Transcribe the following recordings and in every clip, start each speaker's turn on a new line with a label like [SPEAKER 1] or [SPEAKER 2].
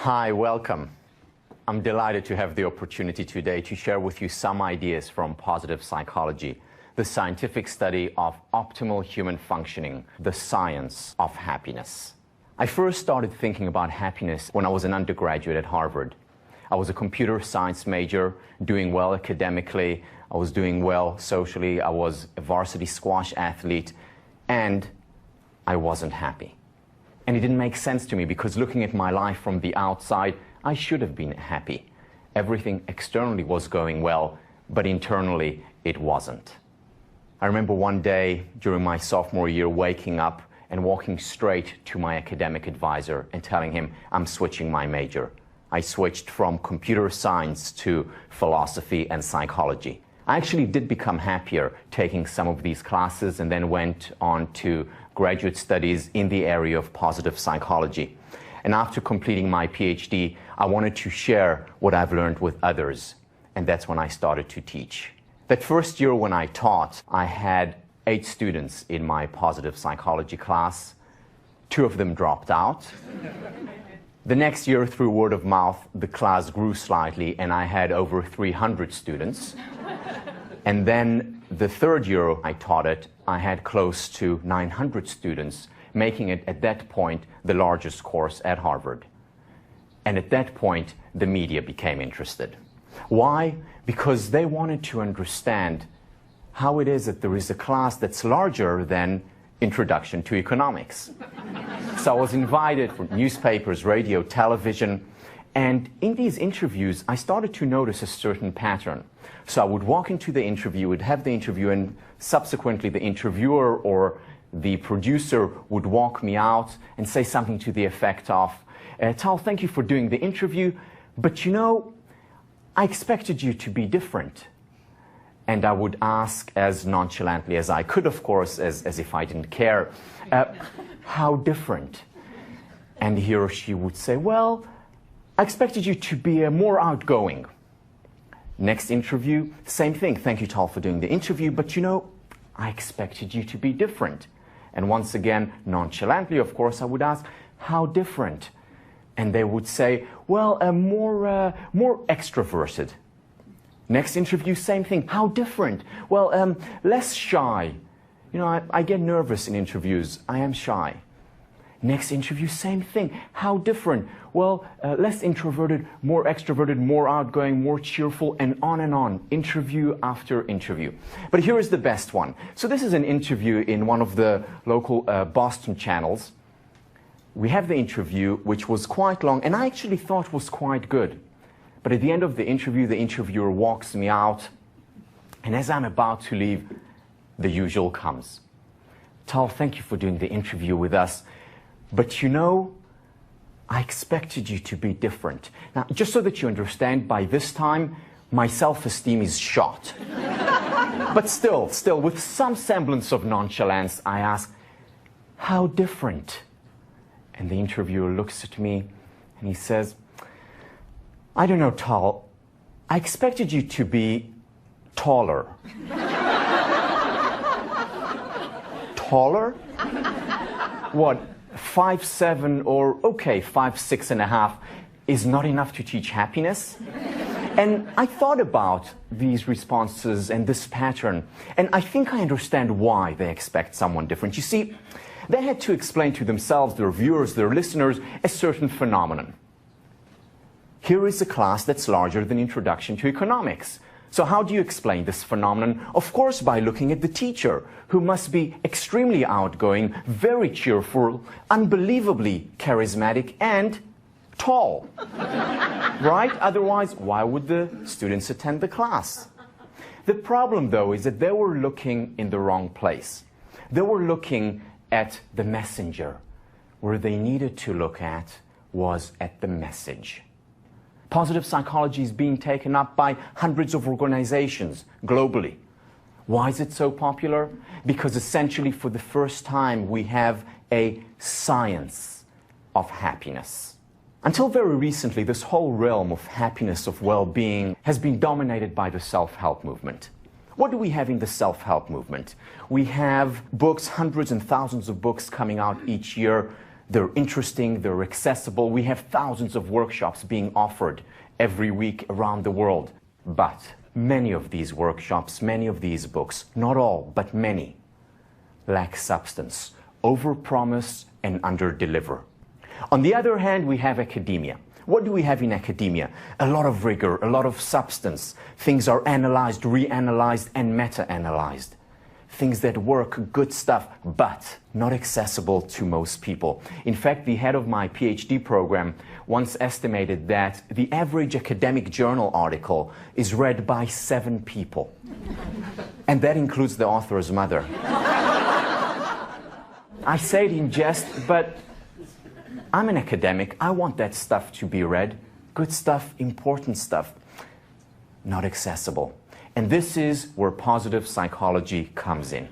[SPEAKER 1] Hi, welcome. I'm delighted to have the opportunity today to share with you some ideas from positive psychology, the scientific study of optimal human functioning, the science of happiness. I first started thinking about happiness when I was an undergraduate at Harvard. I was a computer science major, doing well academically, I was doing well socially, I was a varsity squash athlete, and I wasn't happy. And it didn't make sense to me because looking at my life from the outside, I should have been happy. Everything externally was going well, but internally it wasn't. I remember one day during my sophomore year waking up and walking straight to my academic advisor and telling him I'm switching my major. I switched from computer science to philosophy and psychology. I actually did become happier taking some of these classes and then went on to graduate studies in the area of positive psychology. And after completing my PhD, I wanted to share what I've learned with others. And that's when I started to teach. That first year when I taught, I had 8 students in my positive psychology class. 2 of them dropped out. The next year, through word of mouth, the class grew slightly and I had over 300 students. And then the third year I taught it, I had close to 900 students, making it at that point the largest course at Harvard. And at that point, the media became interested. Why? Because they wanted to understand how it is that there is a class that's larger than Introduction to Economics. So I was invited for newspapers, radio, television, and in these interviews, I started to notice a certain pattern. So I would walk into the interview, would have the interview, and subsequently the interviewer or the producer would walk me out and say something to the effect of, Tal, thank you for doing the interview, but you know, I expected you to be different. And I would ask as nonchalantly as I could, of course, as if I didn't care, how different? And he or she would say, well, I expected you to be more outgoing. Next interview, same thing. Thank you, Tal, for doing the interview, but you know, I expected you to be different. And once again, nonchalantly, of course, I would ask, how different? And they would say, well, more extroverted. Next interview, same thing. How different? Well, less shy. You know, I get nervous in interviews. I am shy. Next interview, same thing. How different? Well, less introverted, more extroverted, more outgoing, more cheerful, and on, interview after interview. But here is the best one. So this is an interview in one of the local Boston channels. We have the interview, which was quite long, and I actually thought was quite good. But at the end of the interviewer walks me out, and as I'm about to leave, the usual comes. Tal, thank you for doing the interview with us, but you know, I expected you to be different. Now, just so that you understand, by this time, my self-esteem is shot. But still, with some semblance of nonchalance, I ask, how different? And the interviewer looks at me, and he says, I don't know, Tal, I expected you to be taller. Taller? What, 5'7" or, okay, 5'6.5" is not enough to teach happiness? And I thought about these responses and this pattern, and I think I understand why they expect someone different. You see, they had to explain to themselves, their viewers, their listeners, a certain phenomenon. Here is a class that's larger than Introduction to Economics. So how do you explain this phenomenon? Of course, by looking at the teacher, who must be extremely outgoing, very cheerful, unbelievably charismatic, and tall. Right? Otherwise, why would the students attend the class? The problem, though, is that they were looking in the wrong place. They were looking at the messenger. Where they needed to look at was at the message. Positive psychology is being taken up by hundreds of organizations globally. Why is it so popular? Because essentially for the first time we have a science of happiness. Until very recently, this whole realm of happiness, of well-being, has been dominated by the self-help movement. What do we have in the self-help movement? We have books, hundreds and thousands of books coming out each year They're interesting, they're accessible. We have thousands of workshops being offered every week around the world. But many of these workshops, many of these books, not all, but many, lack substance, overpromise and underdeliver. On the other hand, we have academia. What do we have in academia? A lot of rigor, a lot of substance. Things are analyzed, reanalyzed, and meta-analyzed. Things that work, good stuff, but not accessible to most people. In fact, the head of my PhD program once estimated that the average academic journal article is read by 7 people. And that includes the author's mother. I say it in jest, but I'm an academic. I want that stuff to be read. Good stuff, important stuff. Not accessible. And this is where positive psychology comes in.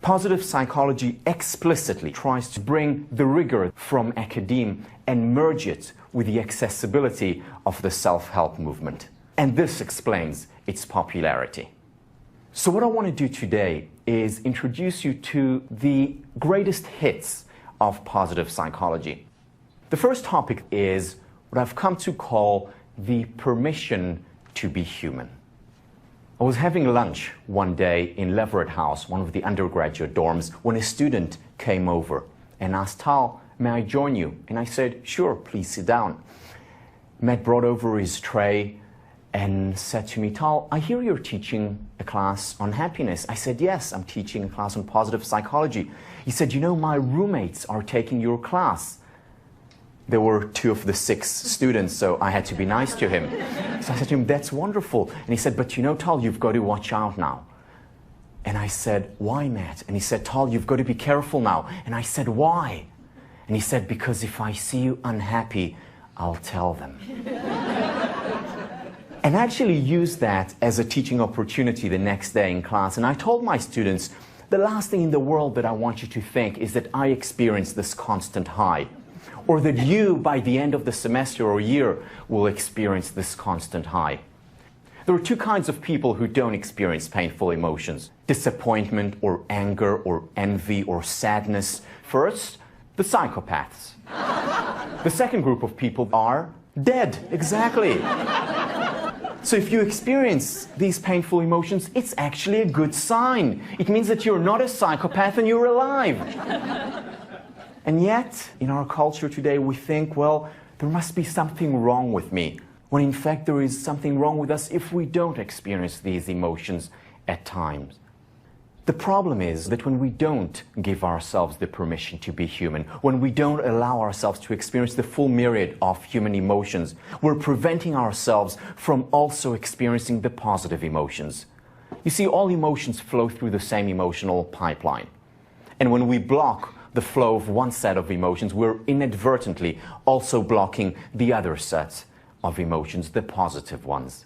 [SPEAKER 1] Positive psychology explicitly tries to bring the rigor from academia and merge it with the accessibility of the self-help movement. And this explains its popularity. So what I want to do today is introduce you to the greatest hits of positive psychology. The first topic is what I've come to call the permission to be human. I was having lunch one day in Leverett House, one of the undergraduate dorms, when a student came over and asked, "Tal, may I join you?" And I said, "Sure, please sit down." Matt brought over his tray and said to me, "Tal, I hear you're teaching a class on happiness." I said, "Yes, I'm teaching a class on positive psychology." He said, "You know, my roommates are taking your class." There were 2 of the 6 students, so I had to be nice to him. So I said to him, "That's wonderful." And he said, "But you know, Tal, you've got to watch out now." And I said, "Why, Matt?" And he said, "Tal, you've got to be careful now." And I said, "Why?" And he said, "Because if I see you unhappy, I'll tell them." And I actually used that as a teaching opportunity the next day in class. And I told my students, the last thing in the world that I want you to think is that I experience this constant high, or that you, by the end of the semester or year, will experience this constant high. There are 2 kinds of people who don't experience painful emotions: disappointment or anger or envy or sadness. First, the psychopaths. The second group of people are dead. Exactly. So if you experience these painful emotions, it's actually a good sign. It means that you're not a psychopath and you're alive. And yet, in our culture today, we think, well, there must be something wrong with me, when in fact there is something wrong with us if we don't experience these emotions at times. The problem is that when we don't give ourselves the permission to be human, when we don't allow ourselves to experience the full myriad of human emotions, we're preventing ourselves from also experiencing the positive emotions. You see, all emotions flow through the same emotional pipeline. And when we block the flow of one set of emotions, we're inadvertently also blocking the other set of emotions, the positive ones.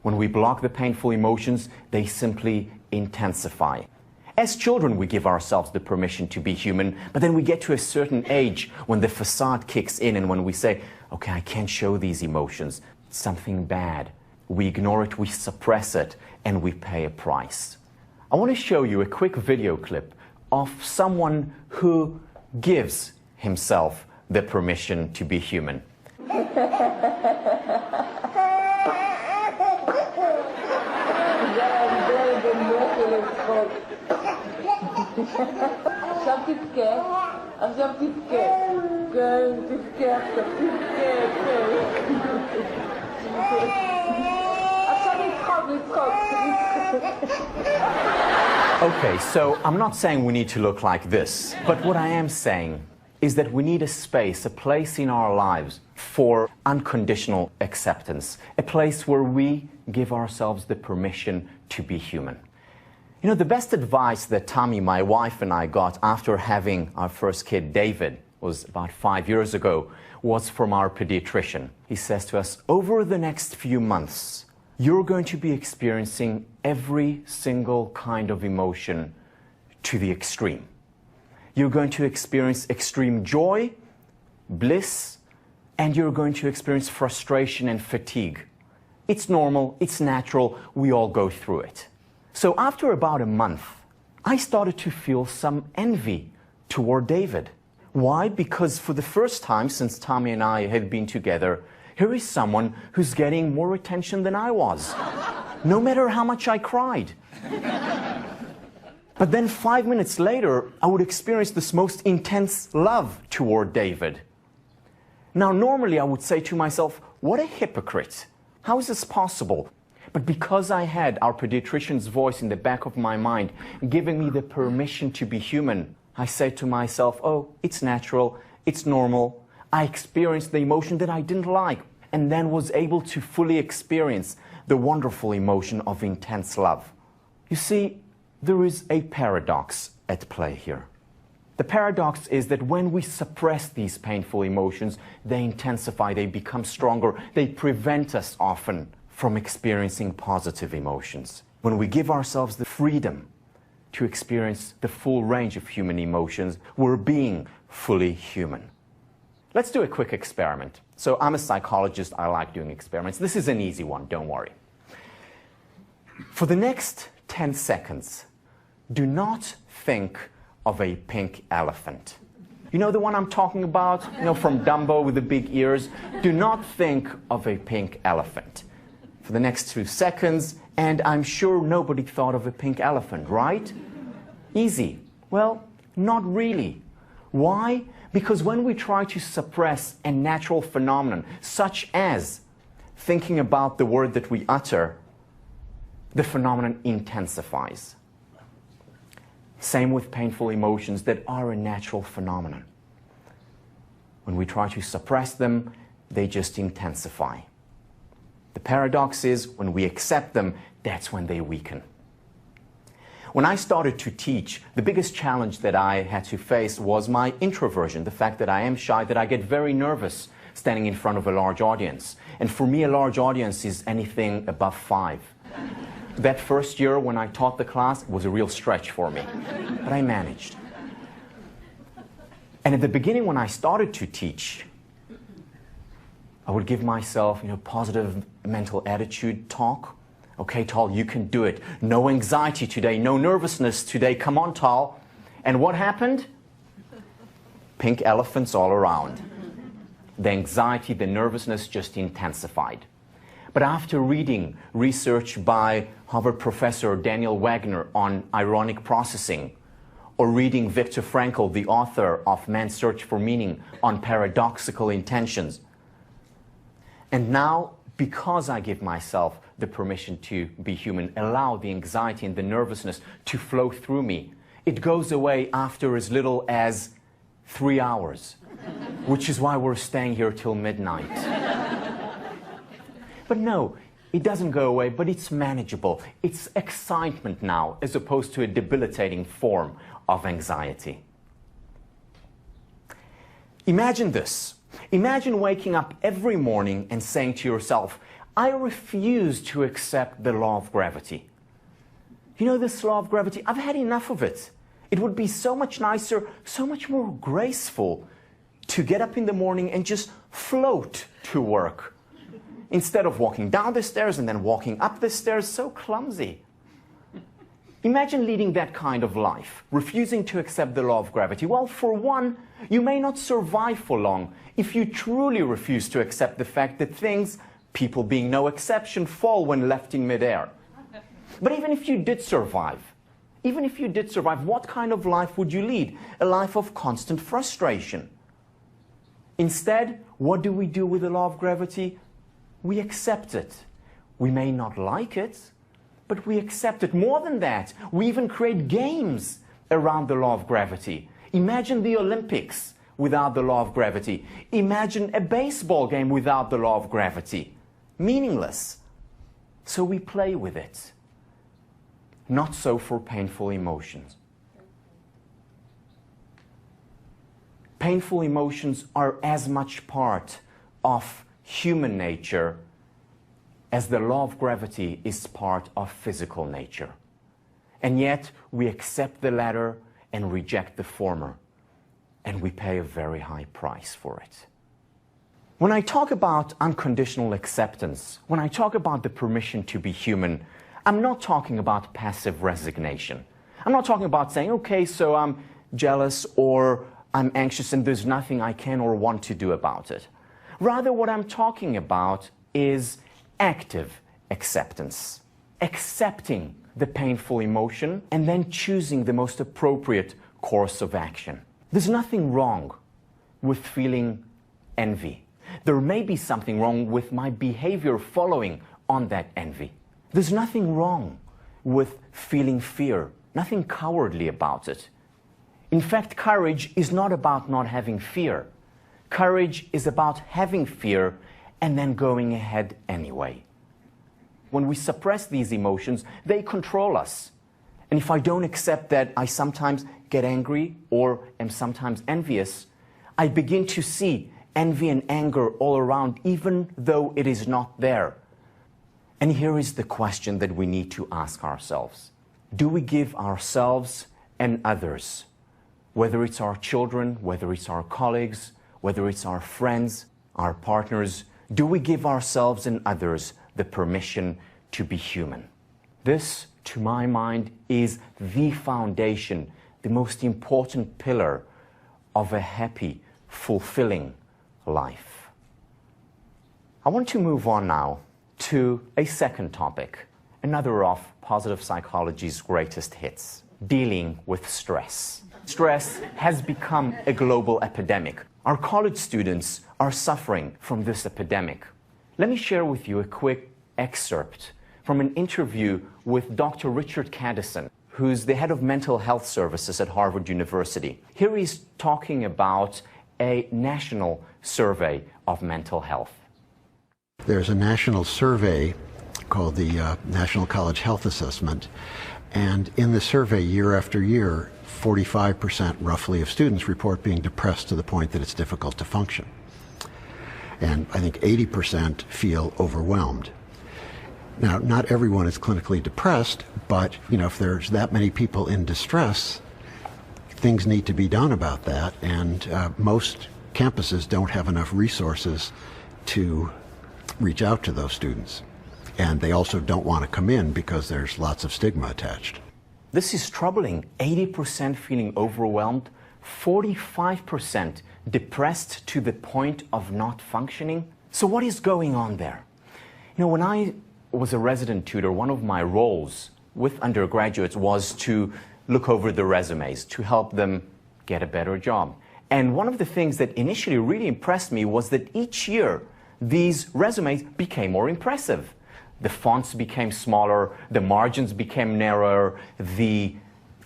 [SPEAKER 1] When we block the painful emotions, they simply intensify. As children, we give ourselves the permission to be human, but then we get to a certain age when the facade kicks in and when we say, okay, I can't show these emotions, it's something bad. We ignore it, we suppress it, and we pay a price. I want to show you a quick video clip of someone who gives himself the permission to be human. Okay, so I'm not saying we need to look like this, but what I am saying is that we need a space, a place in our lives for unconditional acceptance, a place where we give ourselves the permission to be human. You know, the best advice that Tommy, my wife, and I got after having our first kid, David, was about 5 years ago, was from our pediatrician. He says to us, over the next few months, you're going to be experiencing every single kind of emotion to the extreme. You're going to experience extreme joy, bliss, and you're going to experience frustration and fatigue. It's normal, it's natural, we all go through it. So after about a month, I started to feel some envy toward David. Why? Because for the first time since Tommy and I had been together, here is someone who's getting more attention than I was, no matter how much I cried. But then 5 minutes later, I would experience this most intense love toward David. Now, normally I would say to myself, what a hypocrite. How is this possible? But because I had our pediatrician's voice in the back of my mind, giving me the permission to be human, I said to myself, oh, it's natural, it's normal. I experienced the emotion that I didn't like, and then was able to fully experience the wonderful emotion of intense love. You see, there is a paradox at play here. The paradox is that when we suppress these painful emotions, they intensify, they become stronger, they prevent us often from experiencing positive emotions. When we give ourselves the freedom to experience the full range of human emotions, we're being fully human. Let's do a quick experiment. So I'm a psychologist, I like doing experiments. This is an easy one, don't worry. For the next 10 seconds, do not think of a pink elephant. You know the one I'm talking about? You know, from Dumbo with the big ears? Do not think of a pink elephant. For the next 2 seconds, and I'm sure nobody thought of a pink elephant, right? Easy. Well, not really. Why? Because when we try to suppress a natural phenomenon, such as thinking about the word that we utter, the phenomenon intensifies. Same with painful emotions that are a natural phenomenon. When we try to suppress them, they just intensify. The paradox is, when we accept them, that's when they weaken. When I started to teach, the biggest challenge that I had to face was my introversion, the fact that I am shy, that I get very nervous standing in front of a large audience. And for me, a large audience is anything above 5. That first year when I taught the class, it was a real stretch for me, but I managed. And at the beginning when I started to teach, I would give myself, positive mental attitude talk. Okay, Tal, you can do it. No anxiety today, no nervousness today. Come on, Tal. And what happened? Pink elephants all around. The anxiety, the nervousness just intensified. But after reading research by Harvard professor Daniel Wagner on ironic processing, or reading Viktor Frankl, the author of Man's Search for Meaning, on paradoxical intentions, and now, because I give myself the permission to be human, allow the anxiety and the nervousness to flow through me, it goes away after as little as 3 hours, which is why we're staying here till midnight. But no, it doesn't go away, but it's manageable. It's excitement now, as opposed to a debilitating form of anxiety. Imagine this. Imagine waking up every morning and saying to yourself, I refuse to accept the law of gravity. You know this law of gravity? I've had enough of it. It would be so much nicer, so much more graceful to get up in the morning and just float to work, instead of walking down the stairs and then walking up the stairs, so clumsy. Imagine leading that kind of life, refusing to accept the law of gravity. Well, for one, you may not survive for long if you truly refuse to accept the fact that things, people being no exception, fall when left in midair. But even if you did survive, what kind of life would you lead? A life of constant frustration. Instead, what do we do with the law of gravity? We accept it. We may not like it, but we accept it. More than that, we even create games around the law of gravity. Imagine the Olympics without the law of gravity. Imagine a baseball game without the law of gravity. Meaningless. So we play with it. Not so for painful emotions. Painful emotions are as much part of human nature as the law of gravity is part of physical nature. And yet we accept the latter and reject the former, and we pay a very high price for it. When I talk about unconditional acceptance, when I talk about the permission to be human, I'm not talking about passive resignation. I'm not talking about saying, okay, so I'm jealous or I'm anxious and there's nothing I can or want to do about it. Rather, what I'm talking about is active acceptance. Accepting the painful emotion and then choosing the most appropriate course of action. There's nothing wrong with feeling envy. There may be something wrong with my behavior following on that envy. There's nothing wrong with feeling fear, nothing cowardly about it. In fact, courage is not about not having fear. Courage is about having fear and then going ahead anyway. When we suppress these emotions, they control us. And if I don't accept that I sometimes get angry or am sometimes envious, I begin to see envy and anger all around, even though it is not there. And here is the question that we need to ask ourselves. Do we give ourselves and others, whether it's our children, whether it's our colleagues, whether it's our friends, our partners, do we give ourselves and others the permission to be human? This, to my mind, is the foundation, the most important pillar of a happy, fulfilling life. I want to move on now to a second topic, another of positive psychology's greatest hits, dealing with stress. Stress has become a global epidemic. Our college students are suffering from this epidemic. Let me share with you a quick excerpt from an interview with Dr. Richard Caddison, who's the head of mental health services at Harvard University. Here he's talking about a national survey of mental health.
[SPEAKER 2] There's a national survey called the National College Health Assessment, and in the survey year after year, 45% roughly of students report being depressed to the point that it's difficult to function. And I think 80% feel overwhelmed. Now, not everyone is clinically depressed, but if there's that many people in distress, things need to be done about that, and most campuses don't have enough resources to reach out to those students. And they also don't want to come in because there's lots of stigma attached.
[SPEAKER 1] This is troubling. 80% feeling overwhelmed, 45% depressed to the point of not functioning. So what is going on there? When I was a resident tutor, one of my roles with undergraduates was to look over the resumes to help them get a better job. And one of the things that initially really impressed me was that each year these resumes became more impressive. The fonts became smaller, the margins became narrower, the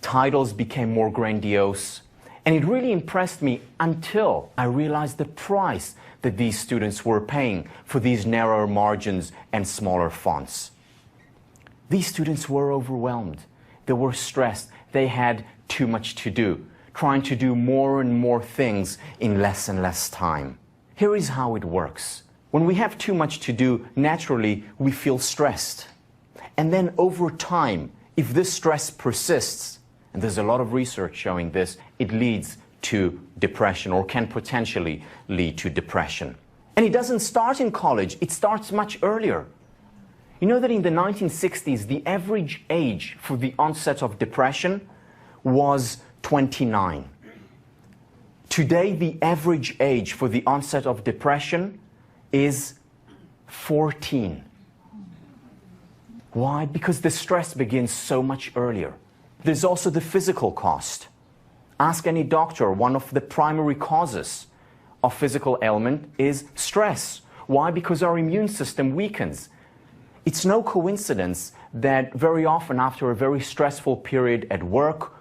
[SPEAKER 1] titles became more grandiose. And it really impressed me until I realized the price that these students were paying for these narrower margins and smaller fonts. These students were overwhelmed. They were stressed. They had too much to do, trying to do more and more things in less and less time. Here is how it works. When we have too much to do, naturally, we feel stressed. And then over time, if this stress persists, and there's a lot of research showing this, it leads to depression or can potentially lead to depression. And it doesn't start in college, it starts much earlier. You know that in the 1960s, the average age for the onset of depression was 29. Today, the average age for the onset of depression is 14. Why? Because the stress begins so much earlier. There's also the physical cost. Ask any doctor, one of the primary causes of physical ailment is stress. Why? Because our immune system weakens. It's no coincidence that very often after a very stressful period at work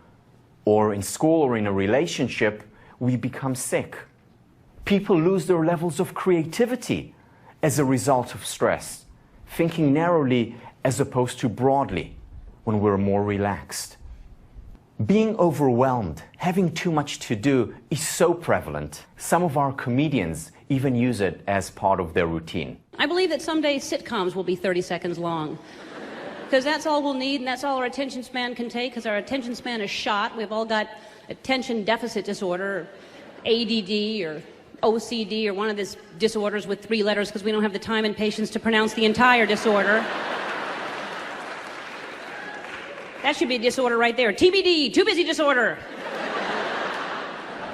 [SPEAKER 1] or in school or in a relationship, we become sick. People lose their levels of creativity as a result of stress, thinking narrowly as opposed to broadly when we're more relaxed. Being overwhelmed, having too much to do is so prevalent. Some of our comedians even use it as part of their routine.
[SPEAKER 3] I believe that someday sitcoms will be 30 seconds long. Because that's all we'll need and that's all our attention span can take, because our attention span is shot. We've all got attention deficit disorder, or ADD, or OCD, or one of these disorders with 3 letters because we don't have the time and patience to pronounce the entire disorder. That should be a disorder right there. TBD, too busy disorder.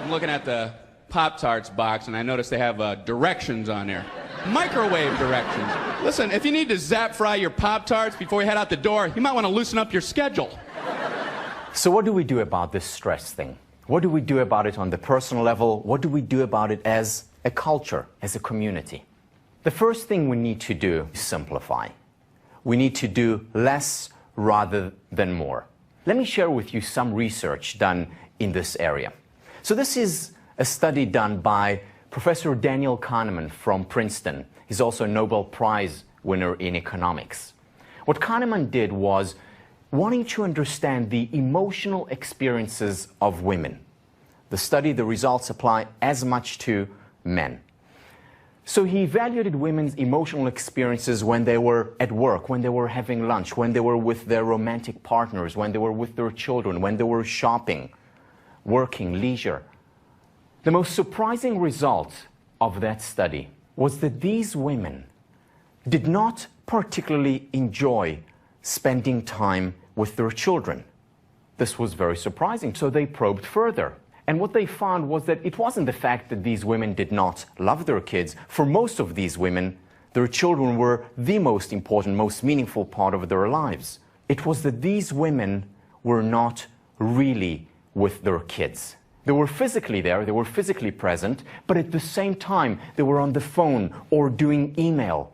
[SPEAKER 4] I'm looking at the Pop-Tarts box, and I noticed they have directions on there. Microwave directions. Listen, if you need to zap fry your Pop-Tarts before you head out the door, you might want to loosen up your schedule.
[SPEAKER 1] So what do we do about this stress thing? What do we do about it on the personal level? What do we do about it as a culture, as a community? The first thing we need to do is simplify. We need to do less rather than more. Let me share with you some research done in this area. So this is a study done by Professor Daniel Kahneman from Princeton. He's also a Nobel Prize winner in economics. What Kahneman did was wanting to understand the emotional experiences of women. The study, the results apply as much to men. So he evaluated women's emotional experiences when they were at work, when they were having lunch, when they were with their romantic partners, when they were with their children, when they were shopping, working, leisure. The most surprising result of that study was that these women did not particularly enjoy spending time with their children. This was very surprising, so they probed further. And what they found was that it wasn't the fact that these women did not love their kids. For most of these women, their children were the most important, most meaningful part of their lives. It was that these women were not really with their kids. They were physically there, they were physically present, but at the same time, they were on the phone or doing email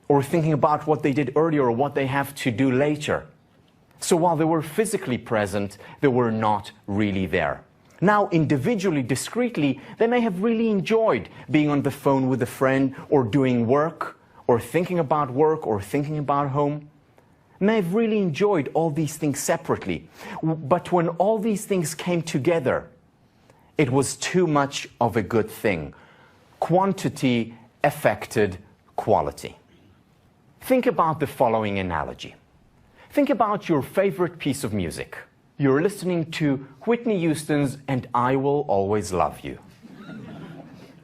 [SPEAKER 1] or thinking about what they did earlier or what they have to do later. So while they were physically present, they were not really there. Now, individually, discreetly, they may have really enjoyed being on the phone with a friend or doing work or thinking about work or thinking about home. May have really enjoyed all these things separately. But when all these things came together, it was too much of a good thing. Quantity affected quality. Think about the following analogy. Think about your favorite piece of music. You're listening to Whitney Houston's "And I Will Always Love You."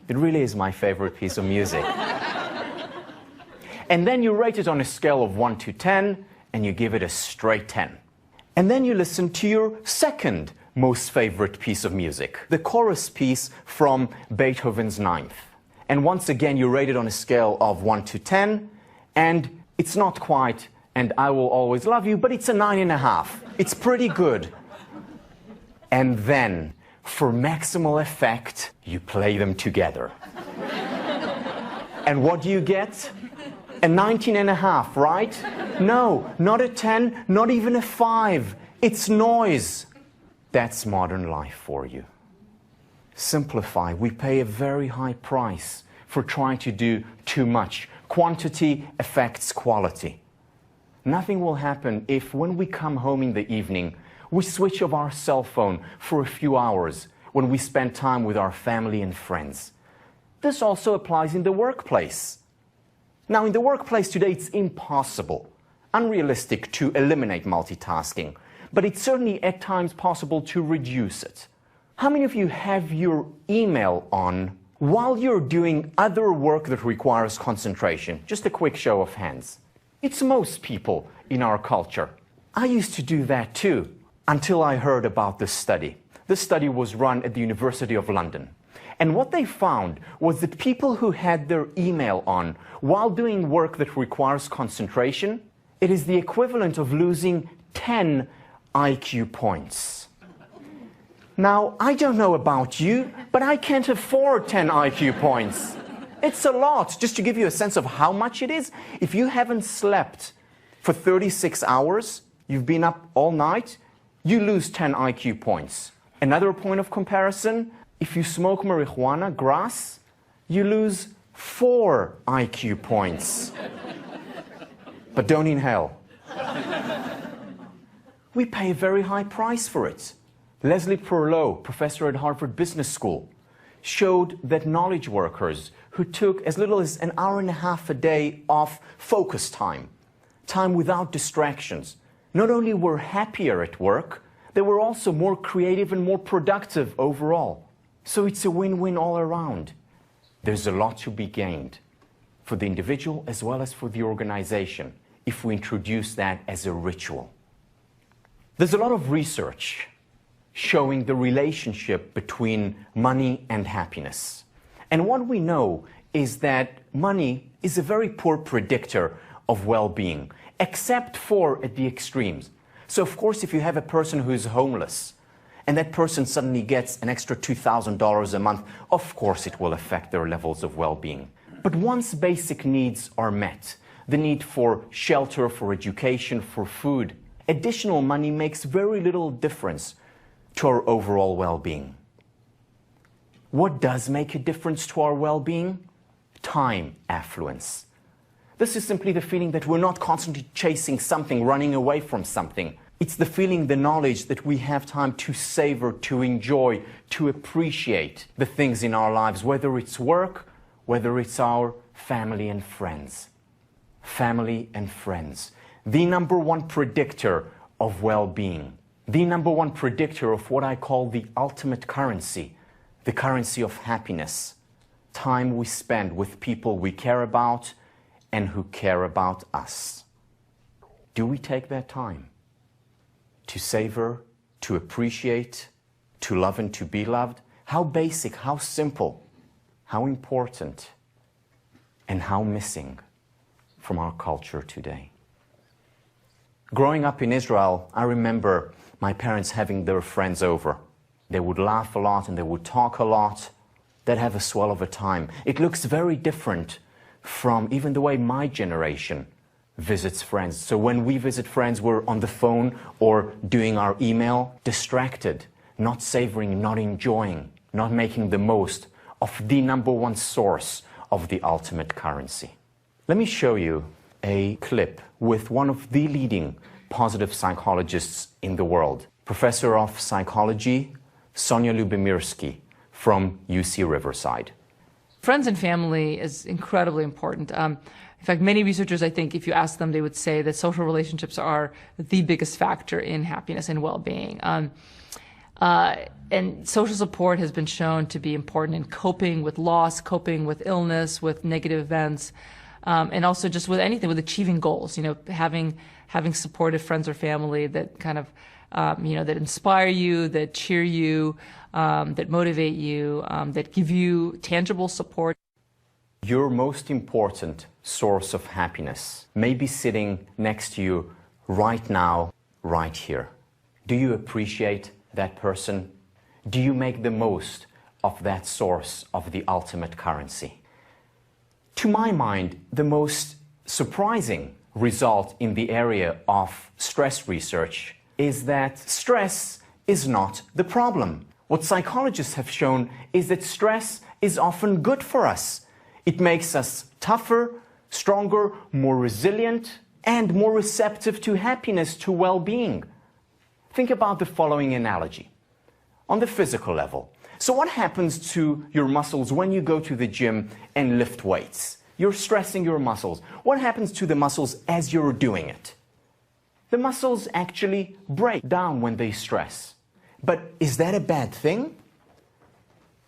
[SPEAKER 1] It really is my favorite piece of music. And then you rate it on a scale of 1 to 10, and you give it a straight 10. And then you listen to your second most favorite piece of music, the chorus piece from Beethoven's Ninth. And once again, you rate it on a scale of 1 to 10, and it's not quite "And I Will Always Love You," but it's a 9.5. It's pretty good. And then, for maximal effect, you play them together. And what do you get? A 19.5, right? No, not a 10, not even a 5. It's noise. That's modern life for you. Simplify. We pay a very high price for trying to do too much. Quantity affects quality. Nothing will happen if, when we come home in the evening, we switch off our cell phone for a few hours when we spend time with our family and friends. This also applies in the workplace. Now, in the workplace today, it's impossible, unrealistic to eliminate multitasking, but it's certainly at times possible to reduce it. How many of you have your email on while you're doing other work that requires concentration? Just a quick show of hands. It's most people in our culture. I used to do that too, until I heard about this study. This study was run at the University of London. And what they found was that people who had their email on while doing work that requires concentration, it is the equivalent of losing 10 IQ points. Now, I don't know about you, but I can't afford 10 IQ points. It's a lot. Just to give you a sense of how much it is, if you haven't slept for 36 hours, you've been up all night, you lose 10 IQ points. Another point of comparison, if you smoke marijuana, grass, you lose 4 IQ points. But don't inhale. We pay a very high price for it. Leslie Perlow, professor at Harvard Business School, showed that knowledge workers who took as little as an hour and a half a day off focus time, time without distractions, not only were happier at work, they were also more creative and more productive overall. So it's a win-win all around. There's a lot to be gained for the individual as well as for the organization if we introduce that as a ritual. There's a lot of research showing the relationship between money and happiness. And what we know is that money is a very poor predictor of well-being, except for at the extremes. So of course, if you have a person who is homeless, and that person suddenly gets an extra $2,000 a month, of course it will affect their levels of well-being. But once basic needs are met, the need for shelter, for education, for food, additional money makes very little difference to our overall well-being. What does make a difference to our well-being? Time affluence. This is simply the feeling that we're not constantly chasing something, running away from something. It's the feeling, the knowledge that we have time to savor, to enjoy, to appreciate the things in our lives, whether it's work, whether it's our family and friends. Family and friends. The number one predictor of well-being. The number one predictor of what I call the ultimate currency, the currency of happiness. Time we spend with people we care about and who care about us. Do we take that time to savor, to appreciate, to love and to be loved? How basic, how simple, how important, and how missing from our culture today. Growing up in Israel, I remember my parents having their friends over. They would laugh a lot and they would talk a lot. They'd have a swell of a time. It looks very different from even the way my generation visits friends. So when we visit friends, we're on the phone or doing our email, distracted, not savoring, not enjoying, not making the most of the number one source of the ultimate currency. Let me show you a clip with one of the leading positive psychologists in the world, Professor of Psychology, Sonia Lyubomirsky from UC Riverside.
[SPEAKER 5] Friends and family is incredibly important. In fact, many researchers, I think, if you ask them, they would say that social relationships are the biggest factor in happiness and well-being. And social support has been shown to be important in coping with loss, coping with illness, with negative events, and also just with anything, with achieving goals. You know, having supportive friends or family that kind of, that inspire you, that cheer you, that motivate you, that give you tangible support.
[SPEAKER 1] Your most important source of happiness may be sitting next to you right now, right here. Do you appreciate that person? Do you make the most of that source of the ultimate currency? To my mind, the most surprising result in the area of stress research is that stress is not the problem. What psychologists have shown is that stress is often good for us. It makes us tougher, stronger, more resilient, and more receptive to happiness, to well-being. Think about the following analogy. On the physical level, so what happens to your muscles when you go to the gym and lift weights? You're stressing your muscles. What happens to the muscles as you're doing it? The muscles actually break down when they stress. But is that a bad thing?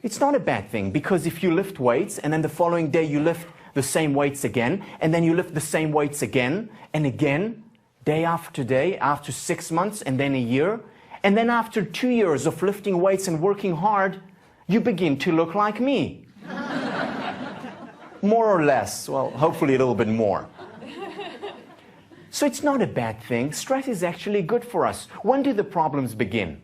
[SPEAKER 1] It's not a bad thing, because if you lift weights and then the following day you lift the same weights again, and then you lift the same weights again and again, day after day, after 6 months and then a year, and then after 2 years of lifting weights and working hard, you begin to look like me. More or less, well, hopefully a little bit more. So it's not a bad thing. Stress is actually good for us. When do the problems begin?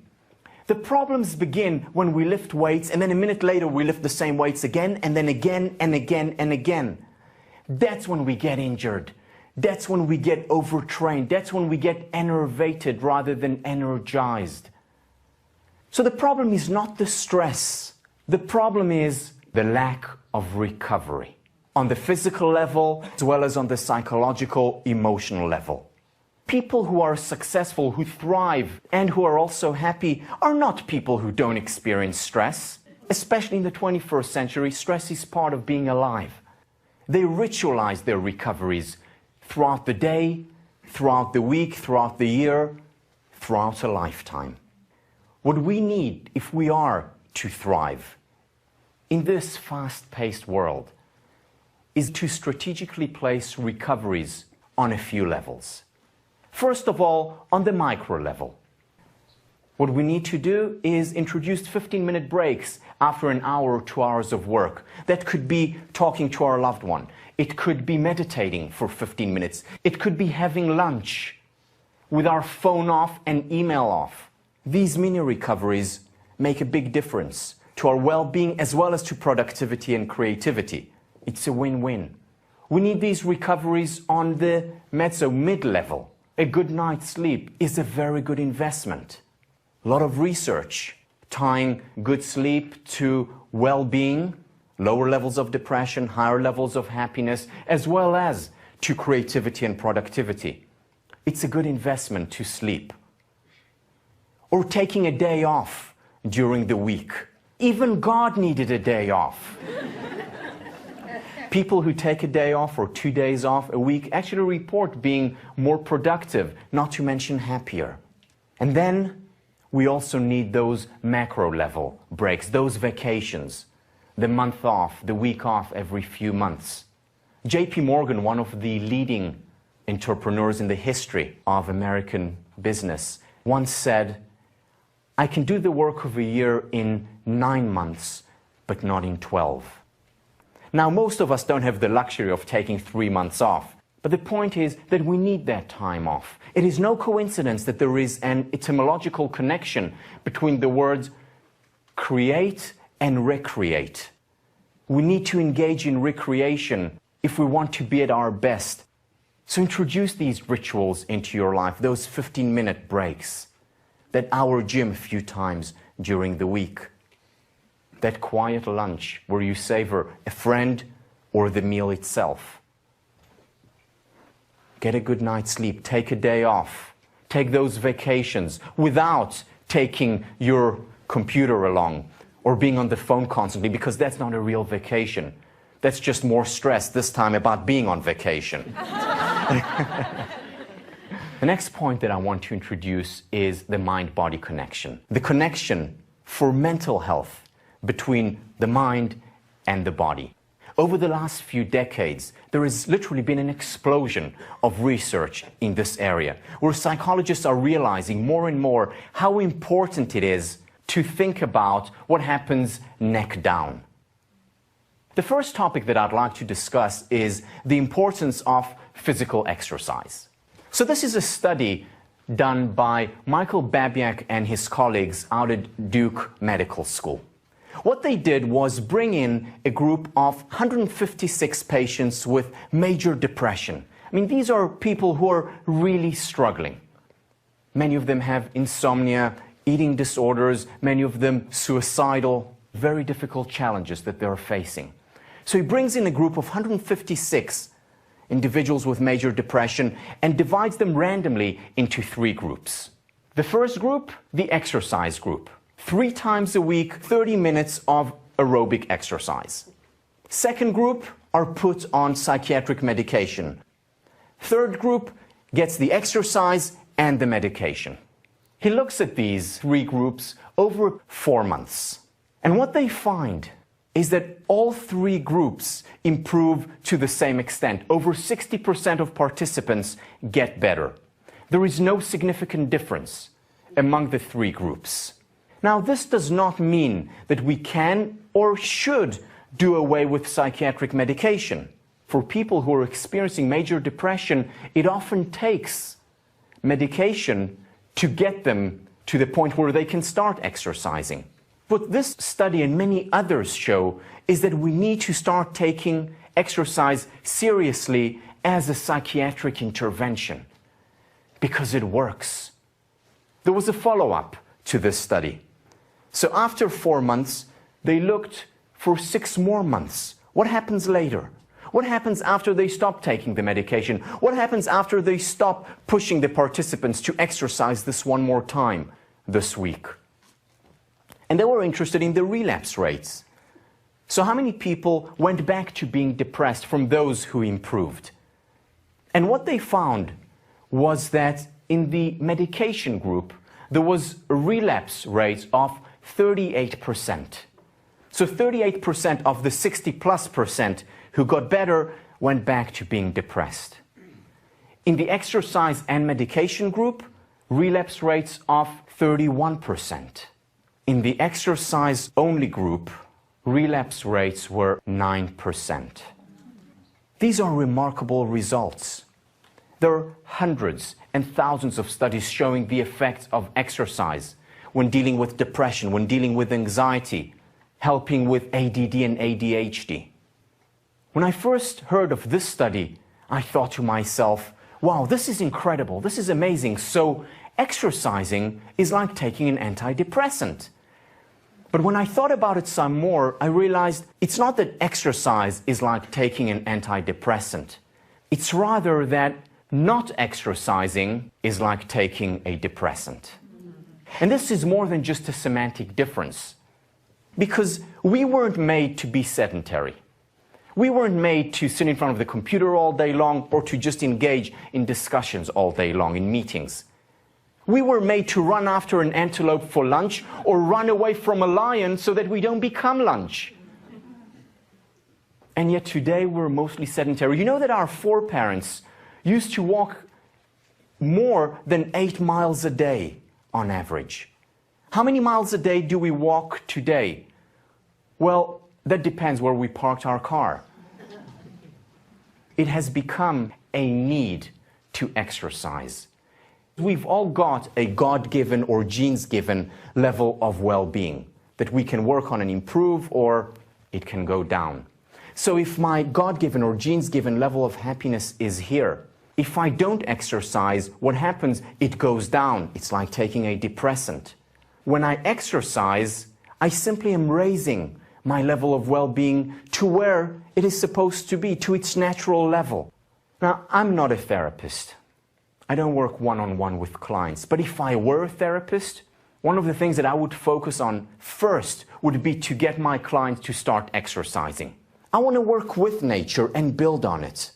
[SPEAKER 1] The problems begin when we lift weights and then a minute later we lift the same weights again and then again and again and again. That's when we get injured. That's when we get overtrained. That's when we get enervated rather than energized. So the problem is not the stress. The problem is the lack of recovery on the physical level as well as on the psychological, emotional level. People who are successful, who thrive, and who are also happy are not people who don't experience stress. Especially in the 21st century, stress is part of being alive. They ritualize their recoveries throughout the day, throughout the week, throughout the year, throughout a lifetime. What we need, if we are to thrive in this fast-paced world, is to strategically place recoveries on a few levels. First of all, on the micro level. What we need to do is introduce 15-minute breaks after an hour or 2 hours of work. That could be talking to our loved one. It could be meditating for 15 minutes. It could be having lunch with our phone off and email off. These mini recoveries make a big difference to our well-being as well as to productivity and creativity. It's a win-win. We need these recoveries on the mid-level. A good night's sleep is a very good investment. A lot of research tying good sleep to well-being, lower levels of depression, higher levels of happiness, as well as to creativity and productivity. It's a good investment to sleep. Or taking a day off during the week. Even God needed a day off. People who take a day off or 2 days off a week actually report being more productive, not to mention happier. And then we also need those macro-level breaks, those vacations, the month off, the week off every few months. J.P. Morgan, one of the leading entrepreneurs in the history of American business, once said, "I can do the work of a year in 9 months, but not in 12. Now, most of us don't have the luxury of taking 3 months off. But the point is that we need that time off. It is no coincidence that there is an etymological connection between the words create and recreate. We need to engage in recreation if we want to be at our best. So introduce these rituals into your life, those 15-minute breaks, that hour gym a few times during the week, that quiet lunch where you savor a friend or the meal itself. Get a good night's sleep, take a day off, take those vacations without taking your computer along or being on the phone constantly, because that's not a real vacation. That's just more stress, this time about being on vacation. The next point that I want to introduce is the mind-body connection. The connection for mental health between the mind and the body. Over the last few decades, there has literally been an explosion of research in this area, where psychologists are realizing more and more how important it is to think about what happens neck down. The first topic that I'd like to discuss is the importance of physical exercise. So this is a study done by Michael Babiak and his colleagues out at Duke Medical School. What they did was bring in a group of 156 patients with major depression. I mean, these are people who are really struggling. Many of them have insomnia, eating disorders, many of them suicidal, very difficult challenges that they're facing. So he brings in a group of 156 individuals with major depression and divides them randomly into 3 groups. The first group, the exercise group. 3 times a week, 30 minutes of aerobic exercise. Second group are put on psychiatric medication. Third group gets the exercise and the medication. He looks at these 3 groups over 4 months. And what they find is that all 3 groups improve to the same extent. Over 60% of participants get better. There is no significant difference among the 3 groups. Now, this does not mean that we can or should do away with psychiatric medication. For people who are experiencing major depression, it often takes medication to get them to the point where they can start exercising. What this study and many others show is that we need to start taking exercise seriously as a psychiatric intervention, because it works. There was a follow-up to this study. So after 4 months, they looked for 6 more months. What happens later? What happens after they stop taking the medication? What happens after they stop pushing the participants to exercise this one more time this week? And they were interested in the relapse rates. So how many people went back to being depressed from those who improved? And what they found was that in the medication group, there was a relapse rate of 38%. So 38% of the 60+% who got better went back to being depressed. In the exercise and medication group, relapse rates of 31%. In the exercise-only group, relapse rates were 9%. These are remarkable results. There are hundreds and thousands of studies showing the effects of exercise when dealing with depression, when dealing with anxiety, helping with ADD and ADHD. When I first heard of this study, I thought to myself, wow, this is incredible, this is amazing. So exercising is like taking an antidepressant. But when I thought about it some more, I realized it's not that exercise is like taking an antidepressant. It's rather that not exercising is like taking a depressant. And this is more than just a semantic difference. Because we weren't made to be sedentary. We weren't made to sit in front of the computer all day long or to just engage in discussions all day long in meetings. We were made to run after an antelope for lunch or run away from a lion so that we don't become lunch. And yet today we're mostly sedentary. You know that our foreparents used to walk more than 8 miles a day on average. How many miles a day do we walk today? Well, that depends where we parked our car. It has become a need to exercise. We've all got a God-given or genes-given level of well-being that we can work on and improve, or it can go down. So if my God-given or genes-given level of happiness is here, if I don't exercise, what happens? It goes down. It's like taking a depressant. When I exercise, I simply am raising my level of well-being to where it is supposed to be, to its natural level. Now, I'm not a therapist. I don't work one-on-one with clients. But if I were a therapist, one of the things that I would focus on first would be to get my clients to start exercising. I want to work with nature and build on it.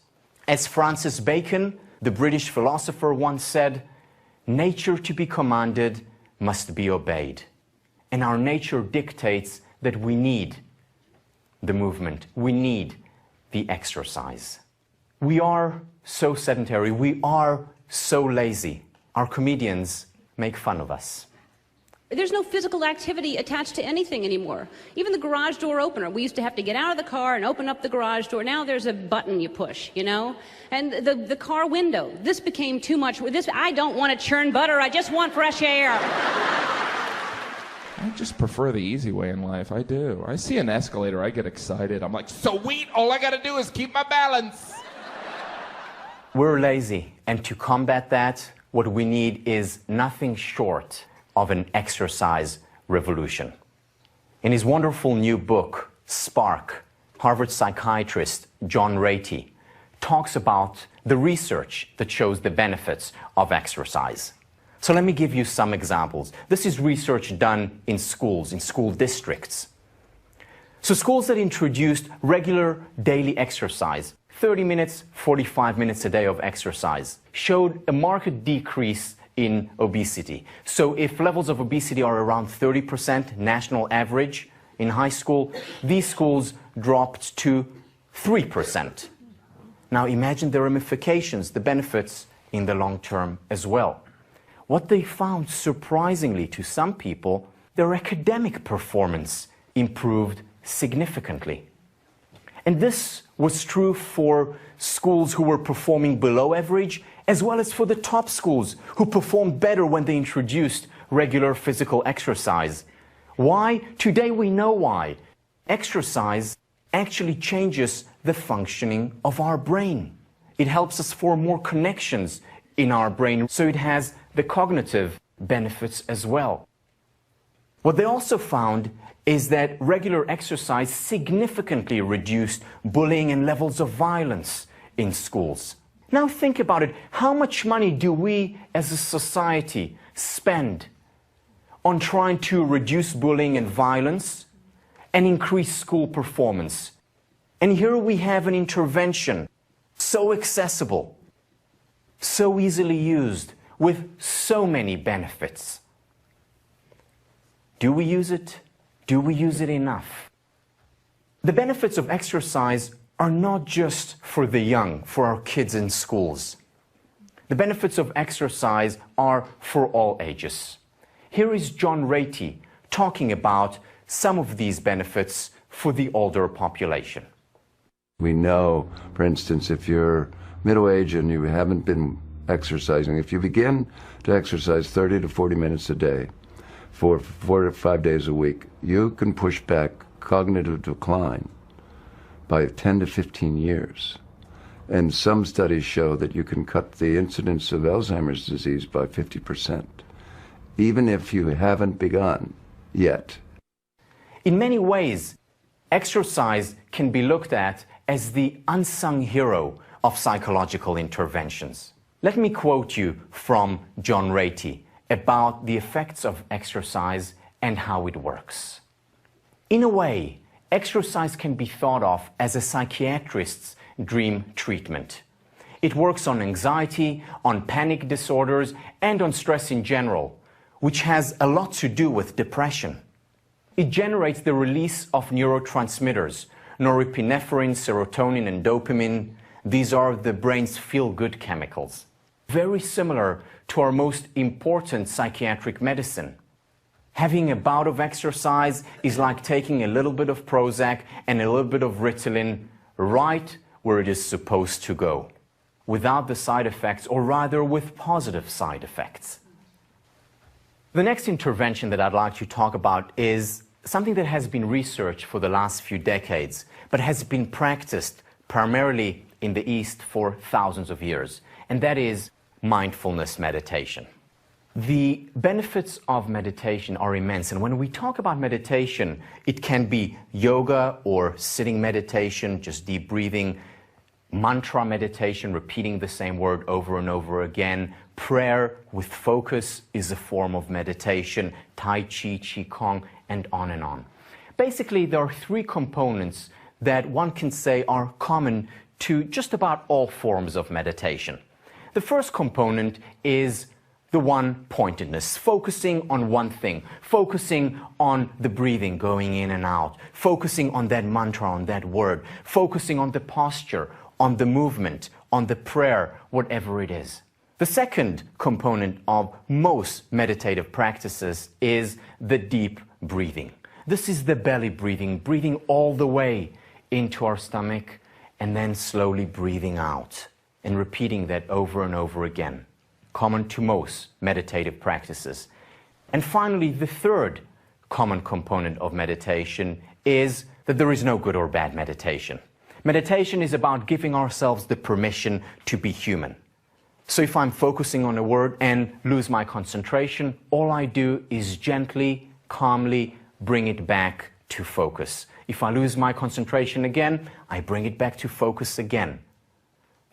[SPEAKER 1] As Francis Bacon, the British philosopher, once said, nature to be commanded must be obeyed. And our nature dictates that we need the movement, we need the exercise. We are so sedentary, we are so lazy. Our comedians make fun of us.
[SPEAKER 3] There's no physical activity attached to anything anymore. Even the garage door opener. We used to have to get out of the car and open up the garage door. Now there's a button you push, you know? And the car window. This became too much. I don't want to churn butter. I just want fresh air.
[SPEAKER 6] I just prefer the easy way in life. I do. I see an escalator, I get excited. I'm like, sweet, all I got to do is keep my balance.
[SPEAKER 1] We're lazy, and to combat that, what we need is nothing short of an exercise revolution. In his wonderful new book, Spark, Harvard psychiatrist John Ratey talks about the research that shows the benefits of exercise. So let me give you some examples. This is research done in schools, in school districts. So schools that introduced regular daily exercise, 30 minutes, 45 minutes a day of exercise, showed a marked decrease in obesity. So if levels of obesity are around 30% national average in high school, these schools dropped to 3%. Now imagine the ramifications, the benefits in the long term as well. What they found, surprisingly to some people, their academic performance improved significantly. And this was true for schools who were performing below average, as well as for the top schools who performed better when they introduced regular physical exercise. Why? Today we know why. Exercise actually changes the functioning of our brain. It helps us form more connections in our brain, so it has the cognitive benefits as well. What they also found is that regular exercise significantly reduced bullying and levels of violence in schools. Now think about it. How much money do we as a society spend on trying to reduce bullying and violence and increase school performance? And here we have an intervention so accessible, so easily used, with so many benefits. Do we use it? Do we use it enough? The benefits of exercise are not just for the young, for our kids in schools. The benefits of exercise are for all ages. Here is John Ratey talking about some of these benefits for the older population.
[SPEAKER 7] We know, for instance, if you're middle-aged and you haven't been exercising, if you begin to exercise 30 to 40 minutes a day for 4 to 5 days a week, you can push back cognitive decline by 10 to 15 years. And some studies show that you can cut the incidence of Alzheimer's disease by 50%, even if you haven't begun yet.
[SPEAKER 1] In many ways, exercise can be looked at as the unsung hero of psychological interventions. Let me quote you from John Ratey about the effects of exercise and how it works. In a way, exercise can be thought of as a psychiatrist's dream treatment. It works on anxiety, on panic disorders, and on stress in general, which has a lot to do with depression. It generates the release of neurotransmitters, norepinephrine, serotonin, and dopamine. These are the brain's feel-good chemicals. Very similar to our most important psychiatric medicine. Having a bout of exercise is like taking a little bit of Prozac and a little bit of Ritalin right where it is supposed to go, without the side effects, or rather with positive side effects. The next intervention that I'd like to talk about is something that has been researched for the last few decades, but has been practiced primarily in the East for thousands of years, and that is mindfulness meditation. The benefits of meditation are immense, and when we talk about meditation, it can be yoga or sitting meditation, just deep breathing, mantra meditation, repeating the same word over and over again. Prayer with focus is a form of meditation, Tai Chi, Qigong, and on and on. Basically, there are three components that one can say are common to just about all forms of meditation. The first component is the one-pointedness, focusing on one thing, focusing on the breathing going in and out, focusing on that mantra, on that word, focusing on the posture, on the movement, on the prayer, whatever it is. The second component of most meditative practices is the deep breathing. This is the belly breathing, breathing all the way into our stomach and then slowly breathing out and repeating that over and over again, common to most meditative practices. And finally, the third common component of meditation is that there is no good or bad meditation. Meditation is about giving ourselves the permission to be human. So if I'm focusing on a word and lose my concentration, all I do is gently, calmly bring it back to focus. If I lose my concentration again, I bring it back to focus again.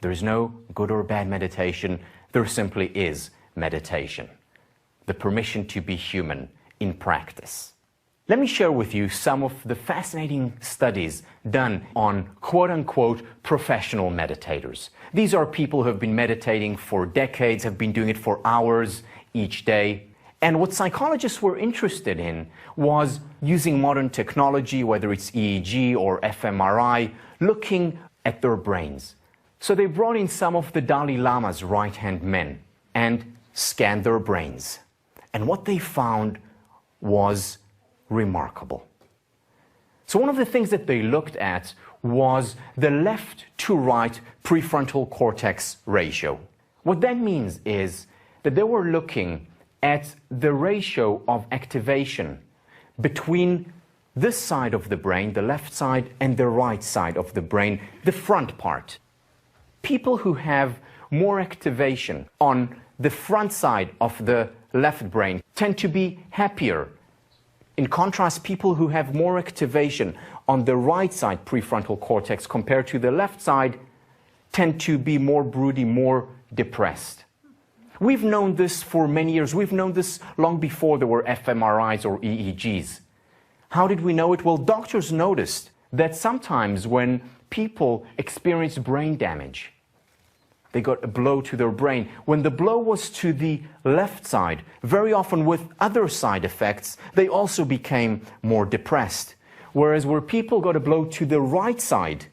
[SPEAKER 1] There is no good or bad meditation. There simply is meditation. The permission to be human in practice. Let me share with you some of the fascinating studies done on quote-unquote professional meditators. These are people who have been meditating for decades, have been doing it for hours each day. And what psychologists were interested in was using modern technology, whether it's EEG or fMRI, looking at their brains. So they brought in some of the Dalai Lama's right-hand men and scanned their brains. And what they found was remarkable. So one of the things that they looked at was the left to right prefrontal cortex ratio. What that means is that they were looking at the ratio of activation between this side of the brain, the left side, and the right side of the brain, the front part. People who have more activation on the front side of the left brain tend to be happier. In contrast, people who have more activation on the right side prefrontal cortex compared to the left side tend to be more broody, more depressed. We've known this for many years. We've known this long before there were fMRIs or EEGs. How did we know it? Well, doctors noticed that sometimes when people experience brain damage, they got a blow to their brain. When the blow was to the left side, very often with other side effects, they also became more depressed. Whereas where people got a blow to the right side,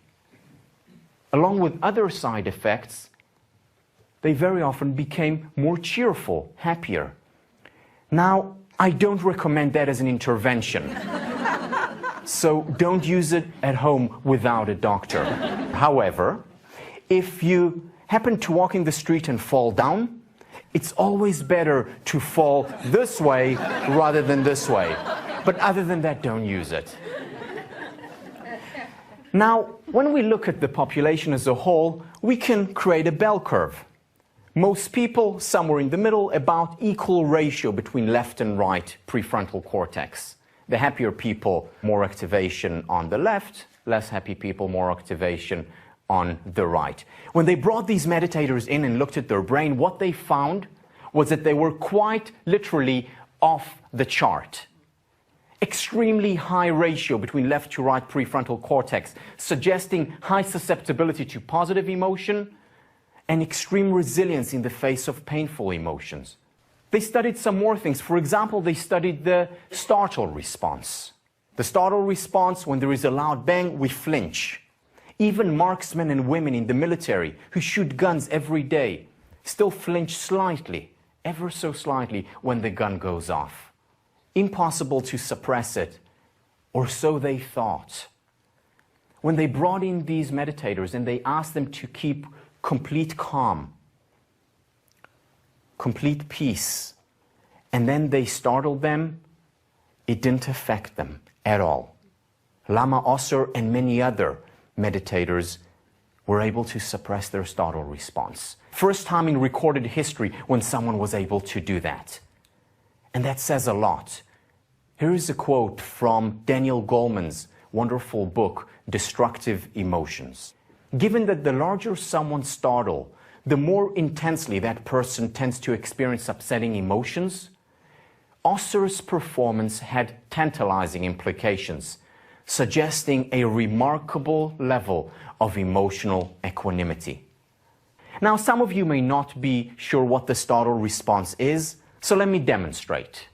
[SPEAKER 1] along with other side effects, they very often became more cheerful, happier. Now, I don't recommend that as an intervention. So don't use it at home without a doctor. However, if you happen to walk in the street and fall down, it's always better to fall this way rather than this way. But other than that, don't use it. Now, when we look at the population as a whole, we can create a bell curve. Most people, somewhere in the middle, about equal ratio between left and right prefrontal cortex. The happier people, more activation on the left, less happy people, more activation on the right. When they brought these meditators in and looked at their brain, what they found was that they were quite literally off the chart. Extremely high ratio between left to right prefrontal cortex, suggesting high susceptibility to positive emotion and extreme resilience in the face of painful emotions. They studied some more things. For example, they studied the startle response. The startle response, when there is a loud bang, we flinch. Even marksmen and women in the military who shoot guns every day still flinch slightly, ever so slightly, when the gun goes off. Impossible to suppress it, or so they thought. When they brought in these meditators and they asked them to keep complete calm, complete peace, and then they startled them, it didn't affect them at all. Lama Osser and many other meditators were able to suppress their startle response. First time in recorded history when someone was able to do that. And that says a lot. Here is a quote from Daniel Goleman's wonderful book, Destructive Emotions. Given that the larger someone's startle, the more intensely that person tends to experience upsetting emotions, Osser's performance had tantalizing implications, suggesting a remarkable level of emotional equanimity. Now, some of you may not be sure what the startle response is, so let me demonstrate.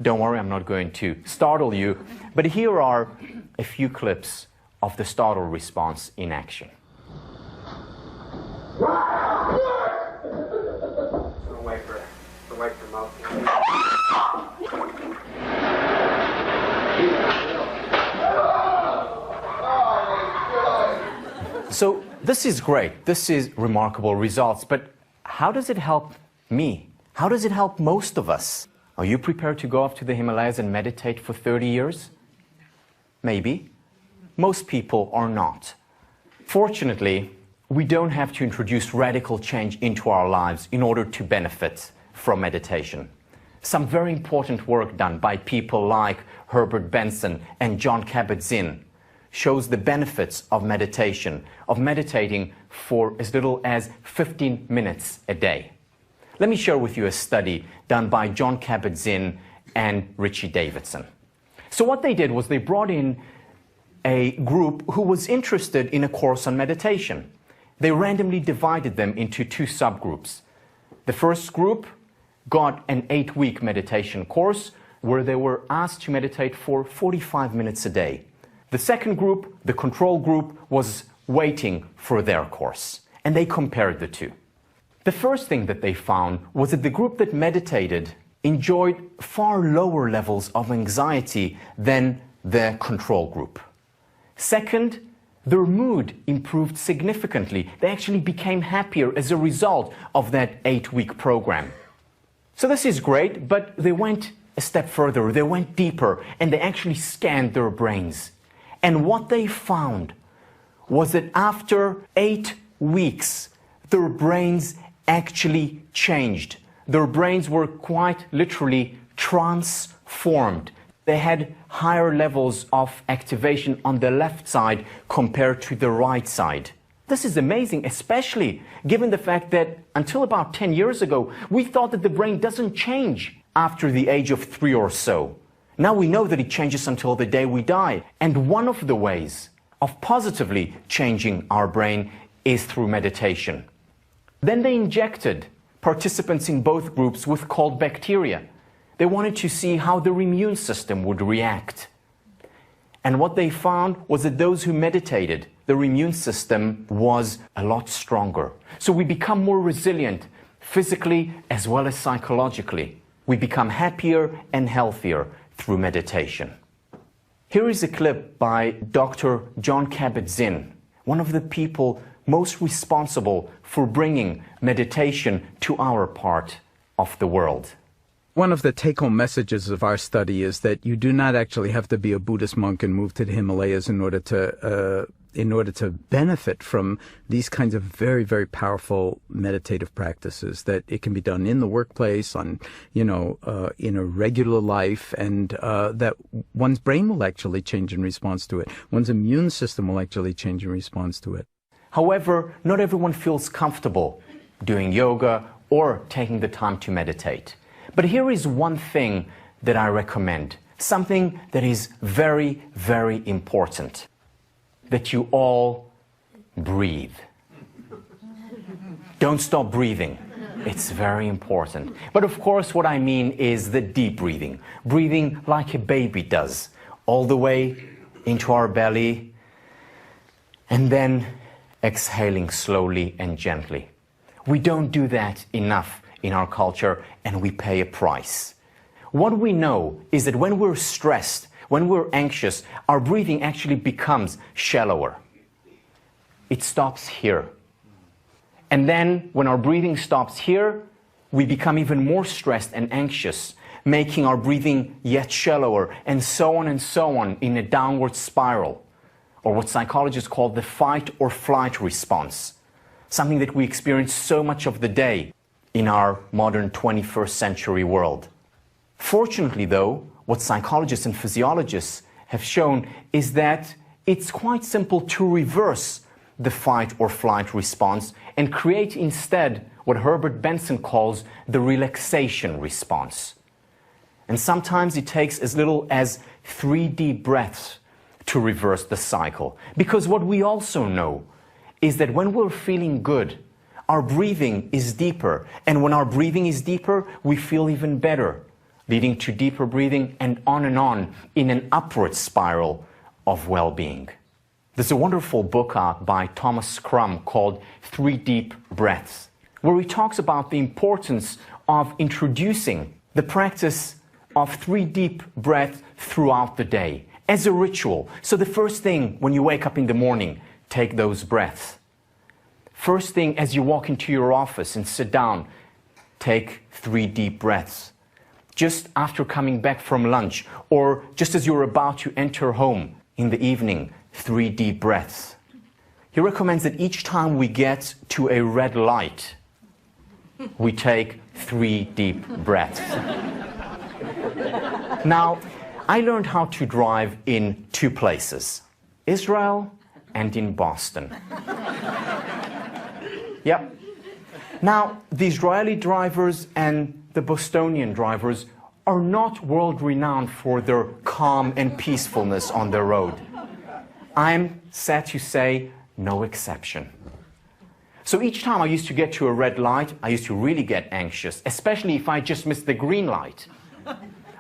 [SPEAKER 1] Don't worry, I'm not going to startle you, but here are a few clips of the startle response in action. So this is great. This is remarkable results, but how does it help me? How does it help most of us? Are you prepared to go off to the Himalayas and meditate for 30 years? Maybe. Most people are not. Fortunately, we don't have to introduce radical change into our lives in order to benefit from meditation. Some very important work done by people like Herbert Benson and John Kabat-Zinn shows the benefits of meditation, of meditating for as little as 15 minutes a day. Let me share with you a study done by John Kabat-Zinn and Richie Davidson. So what they did was they brought in a group who was interested in a course on meditation. They randomly divided them into two subgroups. The first group got an 8-week meditation course where they were asked to meditate for 45 minutes a day. The second group, the control group, was waiting for their course, and they compared the two. The first thing that they found was that the group that meditated enjoyed far lower levels of anxiety than the control group. Second, their mood improved significantly. They actually became happier as a result of that 8-week program. So this is great, but they went a step further. They went deeper, and they actually scanned their brains. And what they found was that after 8 weeks, their brains actually changed. Their brains were quite literally transformed. They had higher levels of activation on the left side compared to the right side. This is amazing, especially given the fact that until about 10 years ago, we thought that the brain doesn't change after the age of 3 or so. Now we know that it changes until the day we die. And one of the ways of positively changing our brain is through meditation. Then they injected participants in both groups with cold bacteria. They wanted to see how their immune system would react. And what they found was that those who meditated, their immune system was a lot stronger. So we become more resilient, physically as well as psychologically. We become happier and healthier through meditation. Here is a clip by Dr. Jon Kabat-Zinn, one of the people most responsible for bringing meditation to our part of the world.
[SPEAKER 8] One of the take-home messages of our study is that you do not actually have to be a Buddhist monk and move to the Himalayas in order to benefit from these kinds of very, very powerful meditative practices. That it can be done in the workplace, in a regular life, and that one's brain will actually change in response to it. One's immune system will actually change in response to it.
[SPEAKER 1] However, not everyone feels comfortable doing yoga or taking the time to meditate. But here is one thing that I recommend, something that is very, very important, that you all breathe. Don't stop breathing. It's very important. But of course, what I mean is the deep breathing, breathing like a baby does, all the way into our belly, and then exhaling slowly and gently. We don't do that enough in our culture, and we pay a price. What we know is that when we're stressed, when we're anxious, our breathing actually becomes shallower. It stops here. And then when our breathing stops here, we become even more stressed and anxious, making our breathing yet shallower, and so on in a downward spiral, or what psychologists call the fight or flight response, something that we experience so much of the day in our modern 21st century world. Fortunately, though, what psychologists and physiologists have shown is that it's quite simple to reverse the fight or flight response and create instead what Herbert Benson calls the relaxation response. And sometimes it takes as little as 3 deep breaths to reverse the cycle. Because what we also know is that when we're feeling good, our breathing is deeper, and when our breathing is deeper, we feel even better, leading to deeper breathing and on in an upward spiral of well-being. There's a wonderful book out by Thomas Crum called 3 Deep Breaths, where he talks about the importance of introducing the practice of 3 deep breaths throughout the day as a ritual. So the first thing when you wake up in the morning, take those breaths. First thing as you walk into your office and sit down, take 3 deep breaths. Just after coming back from lunch, or just as you're about to enter home in the evening, 3 deep breaths. He recommends that each time we get to a red light, we take 3 deep breaths. Now, I learned how to drive in 2 places, Israel and in Boston. Yep. Now, the Israeli drivers and the Bostonian drivers are not world-renowned for their calm and peacefulness on the road. I'm sad to say, no exception. So each time I used to get to a red light, I used to really get anxious, especially if I just missed the green light.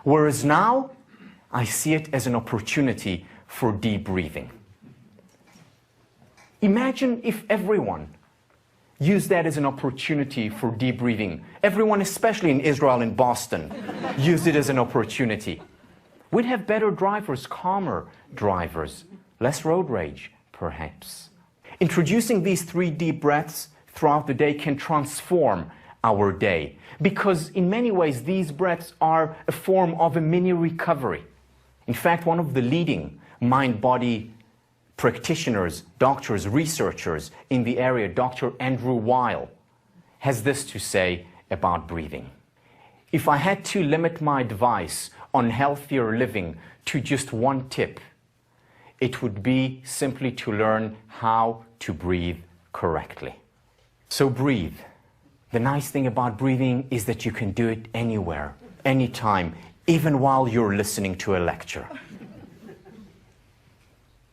[SPEAKER 1] Whereas now, I see it as an opportunity for deep breathing. Imagine if everyone used that as an opportunity for deep breathing. Everyone, especially in Israel and Boston, used it as an opportunity. We'd have better drivers, calmer drivers, less road rage, perhaps. Introducing these 3 deep breaths throughout the day can transform our day, because in many ways these breaths are a form of a mini recovery. In fact, one of the leading mind-body practitioners, doctors, researchers in the area, Dr. Andrew Weil, has this to say about breathing. If I had to limit my advice on healthier living to just 1 tip, it would be simply to learn how to breathe correctly. So breathe. The nice thing about breathing is that you can do it anywhere, anytime, even while you're listening to a lecture.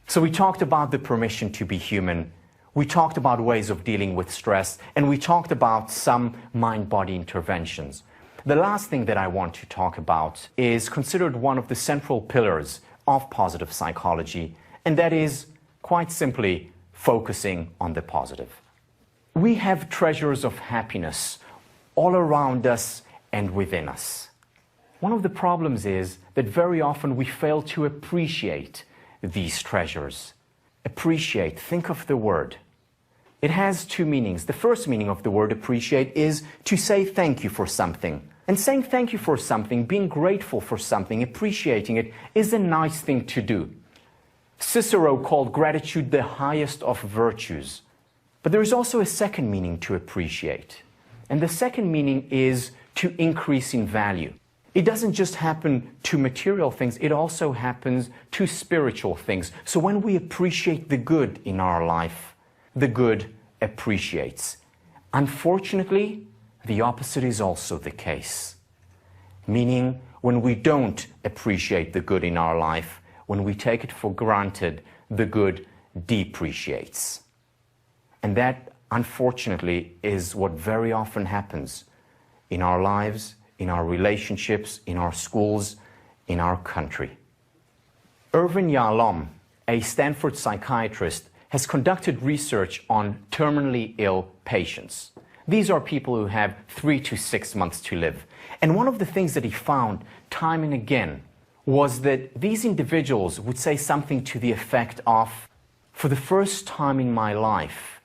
[SPEAKER 1] So we talked about the permission to be human, we talked about ways of dealing with stress, and we talked about some mind-body interventions. The last thing that I want to talk about is considered one of the central pillars of positive psychology, and that is, quite simply, focusing on the positive. We have treasures of happiness all around us and within us. One of the problems is that very often we fail to appreciate these treasures. Appreciate, think of the word. It has two meanings. The first meaning of the word appreciate is to say thank you for something. And saying thank you for something, being grateful for something, appreciating it, is a nice thing to do. Cicero called gratitude the highest of virtues. But there is also a second meaning to appreciate. And the second meaning is to increase in value. It doesn't just happen to material things, it also happens to spiritual things. So when we appreciate the good in our life, the good appreciates. Unfortunately, the opposite is also the case. Meaning, when we don't appreciate the good in our life, when we take it for granted, the good depreciates. And that, unfortunately, is what very often happens in our lives, in our relationships, in our schools, in our country. Irvin Yalom, a Stanford psychiatrist, has conducted research on terminally ill patients. These are people who have 3 to 6 months to live. And one of the things that he found time and again was that these individuals would say something to the effect of, "For the first time in my life,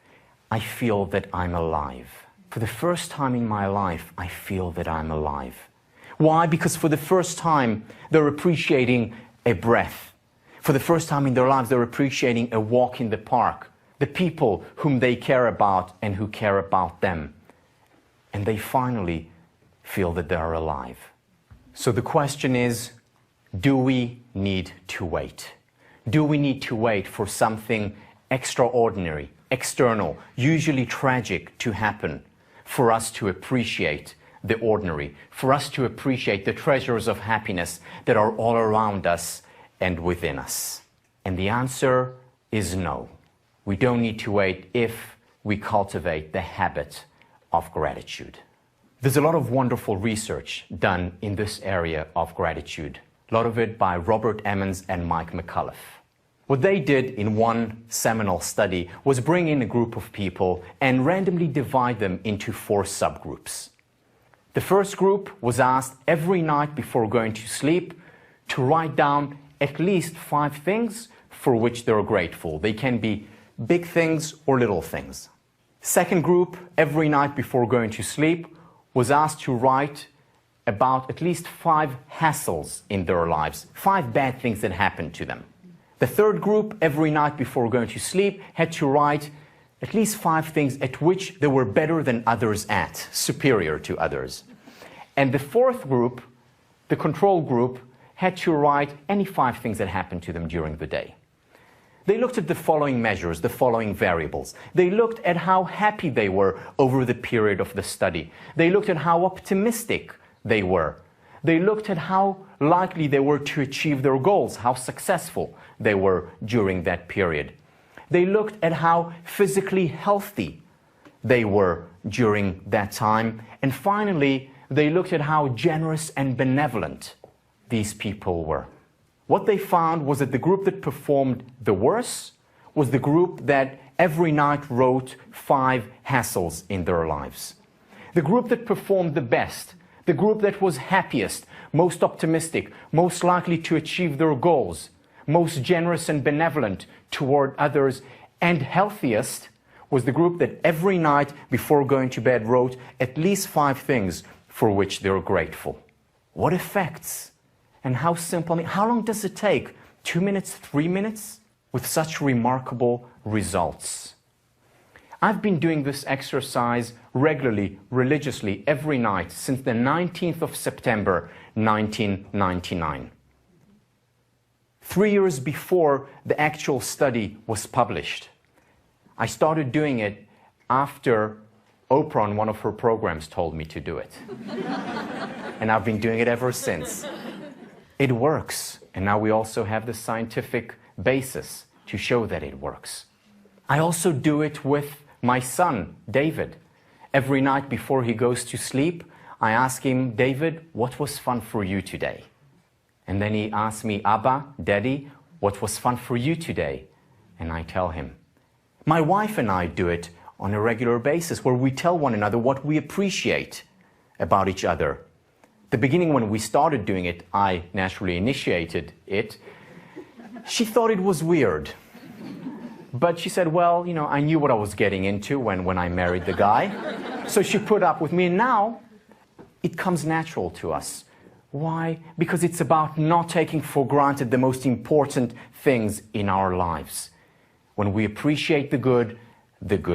[SPEAKER 1] I feel that I'm alive. For the first time in my life, I feel that I'm alive." Why? Because for the first time, they're appreciating a breath. For the first time in their lives, they're appreciating a walk in the park, the people whom they care about and who care about them. And they finally feel that they're alive. So the question is, do we need to wait? Do we need to wait for something extraordinary, external, usually tragic to happen for us to appreciate the ordinary, for us to appreciate the treasures of happiness that are all around us and within us? And the answer is no. We don't need to wait if we cultivate the habit of gratitude. There's a lot of wonderful research done in this area of gratitude, a lot of it by Robert Emmons and Mike McCullough. What they did in one seminal study was bring in a group of people and randomly divide them into 4 subgroups. The first group was asked every night before going to sleep to write down at least 5 things for which they're grateful. They can be big things or little things. Second group, every night before going to sleep, was asked to write about at least 5 hassles in their lives, 5 bad things that happened to them. The third group, every night before going to sleep, had to write at least 5 things at which they were better than others at, superior to others. And the fourth group, the control group, had to write any 5 things that happened to them during the day. They looked at the following measures, the following variables. They looked at how happy they were over the period of the study. They looked at how optimistic they were. They looked at how likely they were to achieve their goals, how successful they were during that period. They looked at how physically healthy they were during that time. And finally, they looked at how generous and benevolent these people were. What they found was that the group that performed the worst was the group that every night wrote 5 hassles in their lives. The group that performed the best, the group that was happiest, most optimistic, most likely to achieve their goals, most generous and benevolent toward others, and healthiest, was the group that every night before going to bed wrote at least 5 things for which they're grateful. What effects? And how simple, I mean, how long does it take? 2 minutes, 3 minutes? With such remarkable results. I've been doing this exercise regularly, religiously, every night since the 19th of September, 1999. 3 years before the actual study was published. I started doing it after Oprah on one of her programs told me to do it. And I've been doing it ever since. It works, and now we also have the scientific basis to show that it works. I also do it with my son, David. Every night before he goes to sleep, I ask him, "David, what was fun for you today?" And then he asks me, "Abba, Daddy, what was fun for you today?" And I tell him. My wife and I do it on a regular basis, where we tell one another what we appreciate about each other. the beginning when we started doing it, I naturally initiated it. She thought it was weird. But she said, well, you know, I knew what I was getting into when I married the guy. So she put up with me, and now it comes natural to us. Why? Because it's about not taking for granted the most important things in our lives. When we appreciate the good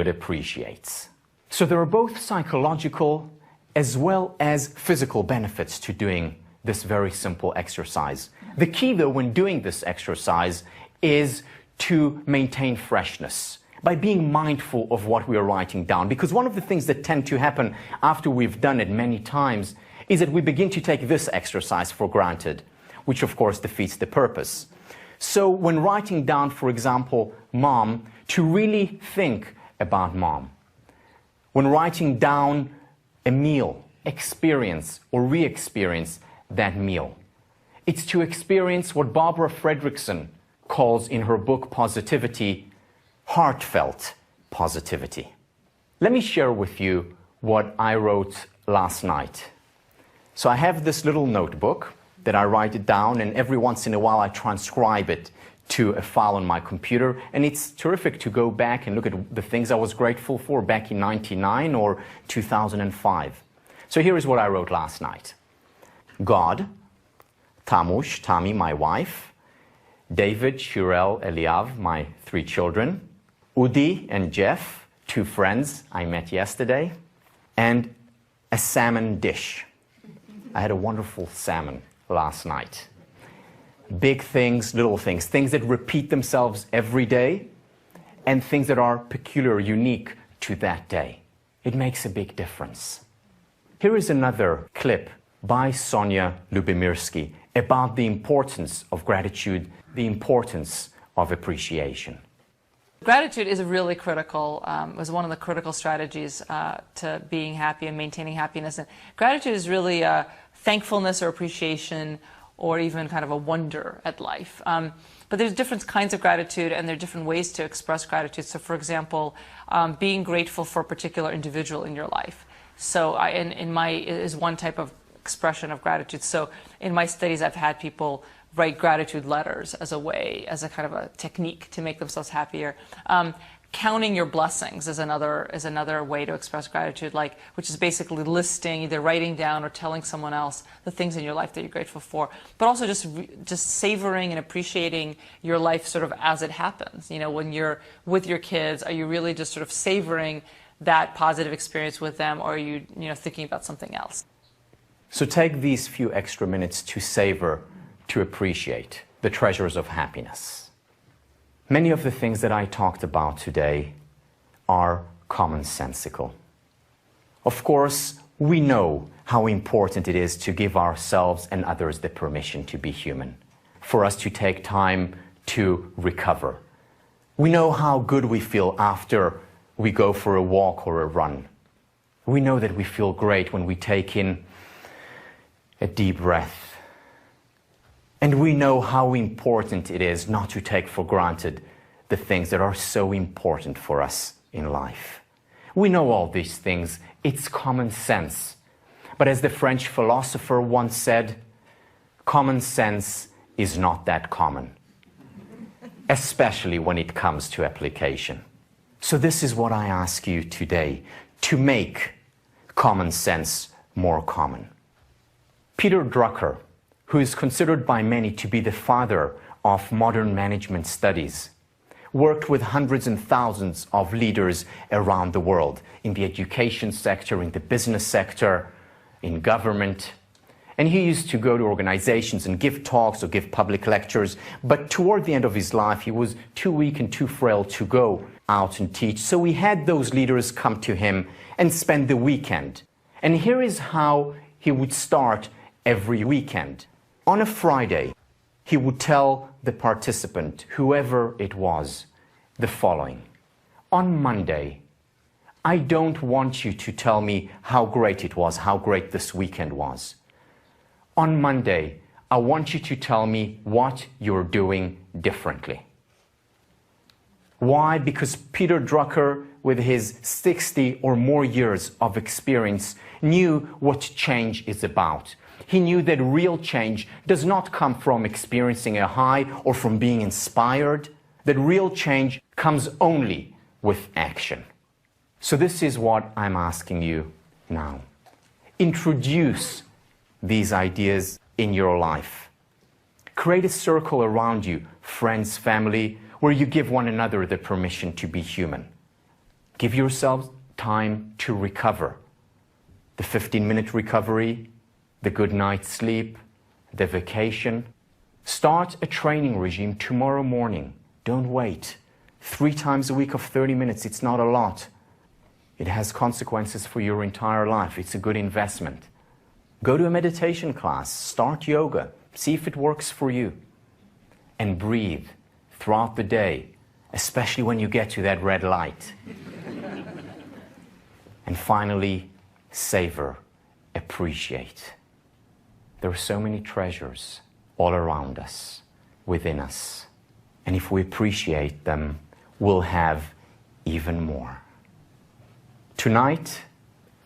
[SPEAKER 1] appreciates. So there are both psychological as well as physical benefits to doing this very simple exercise. The key, though, when doing this exercise is to maintain freshness by being mindful of what we are writing down. Because one of the things that tend to happen after we've done it many times is that we begin to take this exercise for granted, which of course defeats the purpose. So when writing down, for example, mom, to really think about mom. When writing down a meal, experience or re-experience that meal. It's to experience what Barbara Fredrickson calls in her book Positivity, heartfelt positivity. Let me share with you what I wrote last night. So I have this little notebook that I write it down, and every once in a while I transcribe it to a file on my computer, and it's terrific to go back and look at the things I was grateful for back in 1999 or 2005. So here is what I wrote last night. God, Tamush, Tami, my wife, David, Shirel, Eliav, my 3 children, Udi and Jeff, 2 friends I met yesterday, and a salmon dish. I had a wonderful salmon last night. Big things, little things, things that repeat themselves every day, and things that are peculiar, unique to that day. It makes a big difference. Here is another clip by Sonia Lubimirsky about the importance of gratitude, the importance of appreciation.
[SPEAKER 5] Gratitude is really critical, was one of the critical strategies to being happy and maintaining happiness. And gratitude is really thankfulness or appreciation or even kind of a wonder at life. But there's different kinds of gratitude, and there are different ways to express gratitude. So for example, being grateful for a particular individual in your life. So is one type of expression of gratitude. So in my studies, I've had people write gratitude letters as a way, as a kind of a technique to make themselves happier. Counting your blessings is another way to express gratitude, which is basically listing, either writing down or telling someone else the things in your life that you're grateful for. But also just savoring and appreciating your life sort of as it happens. You know, when you're with your kids, are you really just sort of savoring that positive experience with them, or are you thinking about something else?
[SPEAKER 1] So take these few extra minutes to savor, to appreciate the treasures of happiness. Many of the things that I talked about today are commonsensical. Of course, we know how important it is to give ourselves and others the permission to be human, for us to take time to recover. We know how good we feel after we go for a walk or a run. We know that we feel great when we take in a deep breath. And we know how important it is not to take for granted the things that are so important for us in life. We know all these things. It's common sense. But as the French philosopher once said, common sense is not that common, especially when it comes to application. So this is what I ask you today, to make common sense more common. Peter Drucker, who is considered by many to be the father of modern management studies, worked with hundreds and thousands of leaders around the world, in the education sector, in the business sector, in government. And he used to go to organizations and give talks or give public lectures, but toward the end of his life, he was too weak and too frail to go out and teach. So he had those leaders come to him and spend the weekend. And here is how he would start every weekend. On a Friday, he would tell the participant, whoever it was, the following. On Monday, I don't want you to tell me how great it was, how great this weekend was. On Monday, I want you to tell me what you're doing differently. Why? Because Peter Drucker, with his 60 or more years of experience, knew what change is about. He knew that real change does not come from experiencing a high or from being inspired, that real change comes only with action. So this is what I'm asking you now. Introduce these ideas in your life. Create a circle around you, friends, family, where you give one another the permission to be human. Give yourself time to recover. The 15-minute recovery, the good night's sleep, the vacation. Start a training regime tomorrow morning. Don't wait. 3 times a week of 30 minutes, it's not a lot. It has consequences for your entire life. It's a good investment. Go to a meditation class, start yoga, see if it works for you. And breathe throughout the day, especially when you get to that red light. And finally, savor, appreciate. There are so many treasures all around us, within us. And if we appreciate them, we'll have even more. Tonight,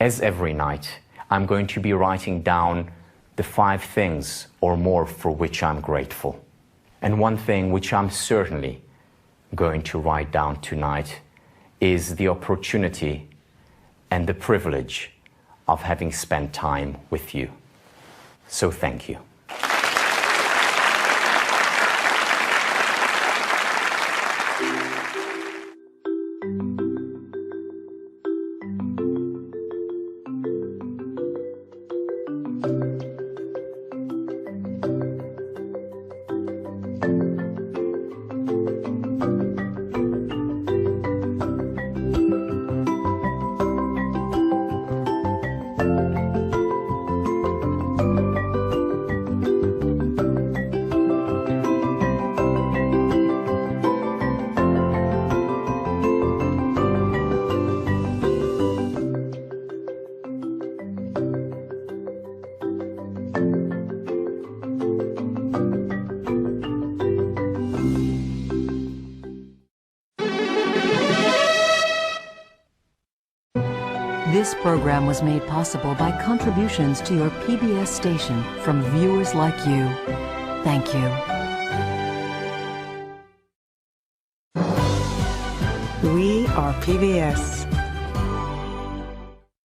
[SPEAKER 1] as every night, I'm going to be writing down the 5 things or more for which I'm grateful. And one thing which I'm certainly going to write down tonight is the opportunity and the privilege of having spent time with you. So thank you.
[SPEAKER 9] This program was made possible by contributions to your PBS station from viewers like you. Thank you.
[SPEAKER 10] We are PBS.